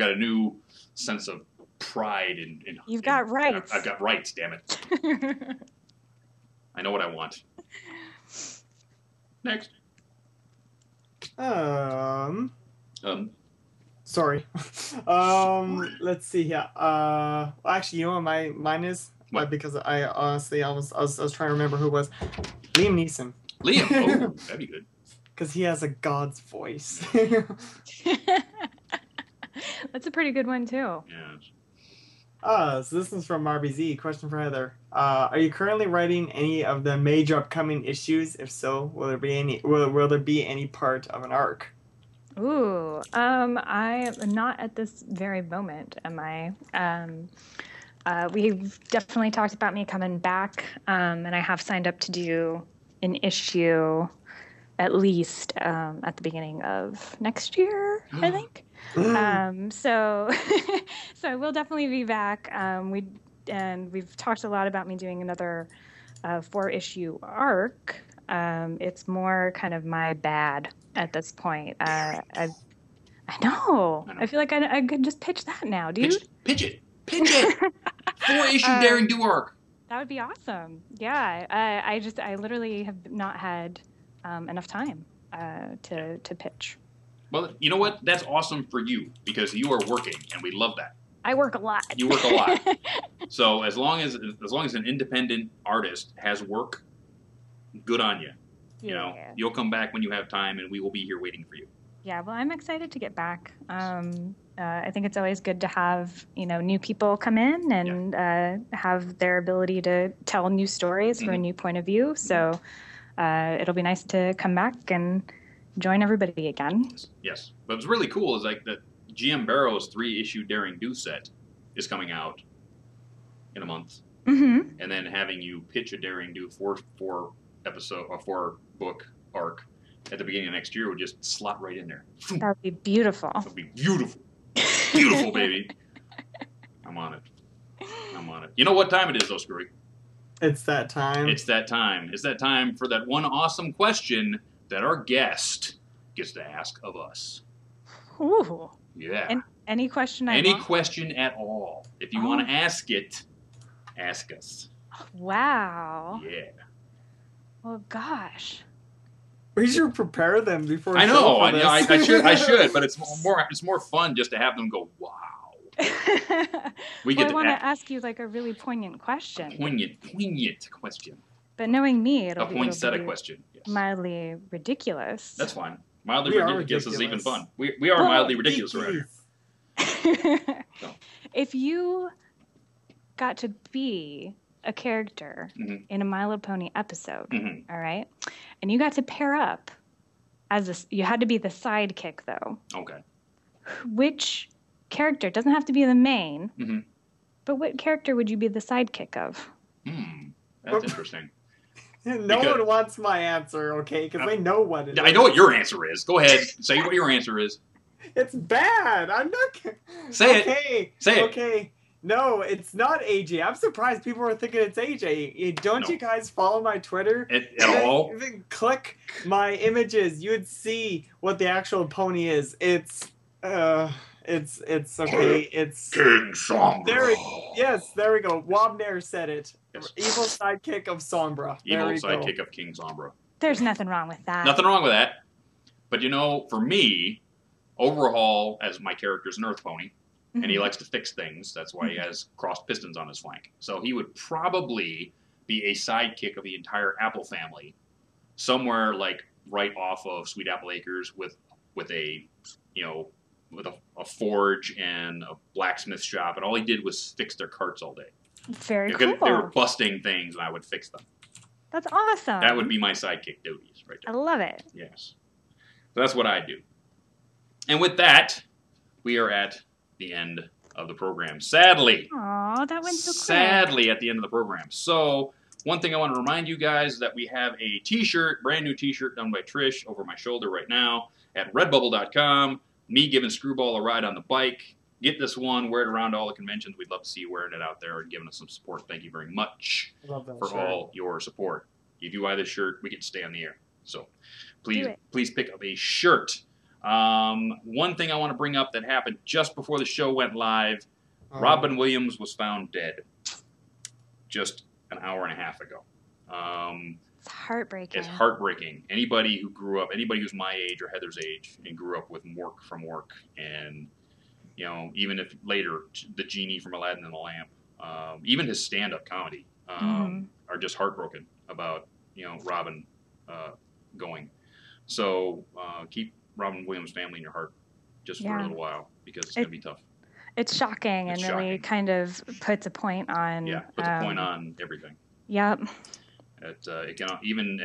a new sense of pride in You've got rights. I've got rights, damn it. I know what I want. Next. Sorry. Let's see here. Actually, you know what mine is? What? Because I honestly, I was trying to remember who it was. Liam Neeson. Liam? Oh, that'd be good. Because he has a god's voice. That's a pretty good one, too. Yeah. So this is from RBZ. Question for Heather. Are you currently writing any of the major upcoming issues? If so, will there be any part of an arc? Ooh, I am not at this very moment, am I? We've definitely talked about me coming back, and I have signed up to do an issue at least at the beginning of next year, I think. So I will definitely be back. We've talked a lot about me doing another 4-issue arc. It's more kind of my bad at this point. I know. I feel like I could just pitch that now, dude. Pitch it. 4-issue Daring Do arc. That would be awesome. Yeah. I literally have not had enough time to pitch. Well, you know what? That's awesome for you because you are working, and we love that. I work a lot. You work a lot. So as long as an independent artist has work, good on you. You know, you'll come back when you have time, and we will be here waiting for you. Yeah, well, I'm excited to get back. I think it's always good to have new people come in and have their ability to tell new stories from a new point of view. So it'll be nice to come back and join everybody again. Yes, but what's really cool is like the GM Barrow's 3-issue Daring Do set is coming out in a month, and then having you pitch a Daring Do 4-book arc at the beginning of next year would just slot right in there. That would be beautiful. That would be beautiful, beautiful, baby. I'm on it. You know what time it is, though, Screwy? It's that time. It's that time. It's that time for that one awesome question that our guest gets to ask of us. Ooh. Yeah. Any question Any question at all. If you want to ask it, ask us. Wow. Yeah. Well, gosh. We should prepare them before. I know. I should, but it's more fun just to have them go, wow. I want to ask you like a really poignant question. Poignant question. But knowing me, it'll be question. Yes. Mildly ridiculous. That's fine. Mildly ridiculous is even fun. We are mildly ridiculous around here. So. If you got to be a character in a My Little Pony episode, all right, and you got to pair up you had to be the sidekick though. Okay. Which character, doesn't have to be the main, but what character would you be the sidekick of? That's interesting. No one wants my answer, okay? Because they know what it is. I know what your answer is. Go ahead. Say what your answer is. It's bad. I'm not... Say it. Say it. Okay. No, it's not AJ. I'm surprised people are thinking it's AJ. Don't you guys follow my Twitter? At all? Even click my images. You would see what the actual pony is. It's okay. It's King Sombra. There we go. Wobner said it. Yes. Evil sidekick of Sombra. Evil sidekick of King Sombra. There's nothing wrong with that. Nothing wrong with that. But for me, Overhaul as my character's an Earth Pony, and he likes to fix things. That's why he has crossed pistons on his flank. So he would probably be a sidekick of the entire Apple family, somewhere like right off of Sweet Apple Acres with a forge and a blacksmith shop, and all he did was fix their carts all day. Very cool. They were busting things, and I would fix them. That's awesome. That would be my sidekick duties right there. I love it. Yes. So that's what I do. And with that, we are at the end of the program. Sadly. Aw, that went so quick. Sadly, at the end of the program. So, one thing I want to remind you guys that we have a t-shirt, brand new t-shirt done by Trish over my shoulder right now at redbubble.com. Me giving Screwball a ride on the bike. Get this one, wear it around all the conventions. We'd love to see you wearing it out there and giving us some support. Thank you very much for all your support. If you buy this shirt, we get to stay on the air. So please pick up a shirt. One thing I want to bring up that happened just before the show went live, Robin Williams was found dead just an hour and a half ago. It's heartbreaking. It's heartbreaking. Anybody who's my age or Heather's age and grew up with Mork from Mork, and even if later the genie from Aladdin and the Lamp, even his stand-up comedy are just heartbroken about Robin going. So keep Robin Williams' family in your heart just for a little while, because it's going to be tough. It's shocking and really kind of puts a point on. Yeah, puts a point on everything. Yep. It can even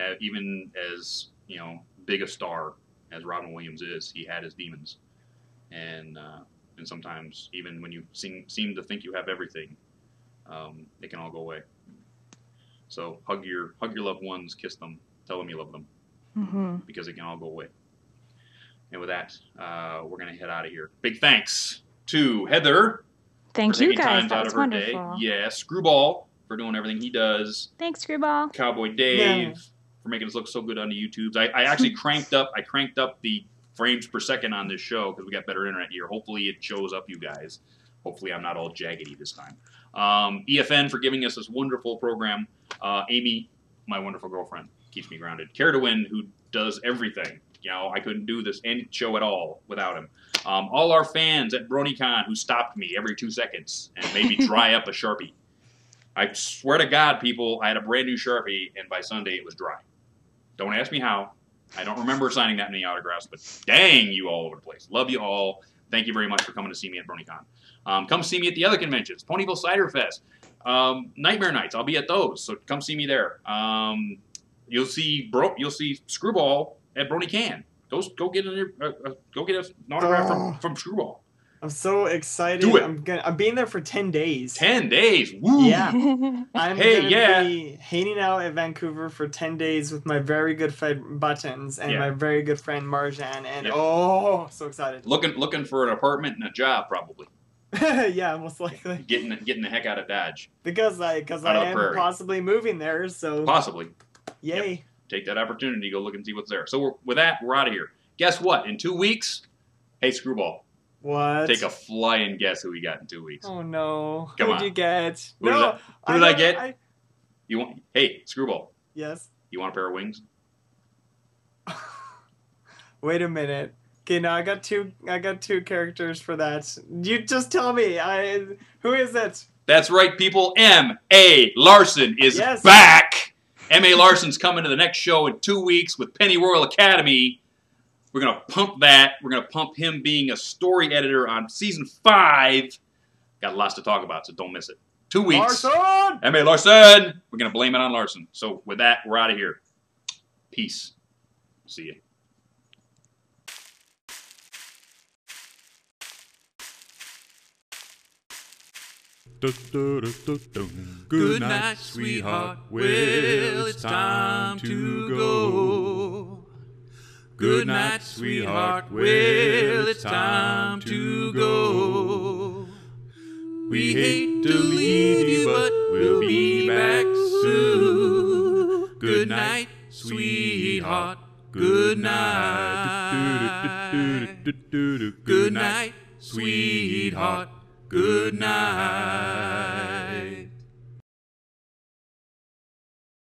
as big a star as Robin Williams is, he had his demons, and sometimes even when you seem to think you have everything, it can all go away. So hug your loved ones, kiss them, tell them you love them, because it can all go away. And with that, we're gonna head out of here. Big thanks to Heather. Thank you guys. That was wonderful. Yeah, Screwball for doing everything he does. Thanks, Screwball. Cowboy Dave for making us look so good on the YouTubes. I actually cranked up the frames per second on this show because we got better internet here. Hopefully it shows up you guys. Hopefully I'm not all jaggedy this time. EFN for giving us this wonderful program. Amy, my wonderful girlfriend, keeps me grounded. Care to Win, who does everything. I couldn't do this any show at all without him. All our fans at BronyCon who stopped me every 2 seconds and made me dry up a Sharpie. I swear to God, people, I had a brand new Sharpie, and by Sunday it was dry. Don't ask me how. I don't remember signing that many autographs, but dang, you all over the place. Love you all. Thank you very much for coming to see me at BronyCon. Come see me at the other conventions. Ponyville Cider Fest. Nightmare Nights. I'll be at those, so come see me there. You'll see Screwball at BronyCan. Go get an autograph from Screwball. I'm so excited. Do it. I'm being there for 10 days. 10 days. Woo. Yeah. I'm gonna be hanging out at Vancouver for 10 days with my very good friend Buttons and my very good friend Marjan, and so excited. Looking for an apartment and a job, probably. Yeah, most likely. Getting the heck out of Dodge. Because I am possibly moving there, so possibly. Yay. Yep. Take that opportunity, go look and see what's there. So with that, we're out of here. Guess what? In 2 weeks, hey Screwball. What? Take a flying guess who we got in 2 weeks. Oh no. Come on. Who'd you get? Who did I get? You want? Hey, Screwball. Yes. You want a pair of wings? Wait a minute. Okay, now I got two characters for that. You just tell me. Who is it? That's right, people. M.A. Larson is back. M.A. Larson's coming to the next show in 2 weeks with Pennyroyal Academy. We're going to pump that. We're going to pump him being a story editor on Season 5. Got lots to talk about, so don't miss it. 2 weeks. Larson! M.A. Larson! We're going to blame it on Larson. So with that, we're out of here. Peace. See you. Good night, sweetheart. Well, it's time to go. Good night, sweetheart. Well, it's time to go. We hate to leave you, but we'll be back soon. Good night, sweetheart. Good night. Good night, sweetheart. Good night.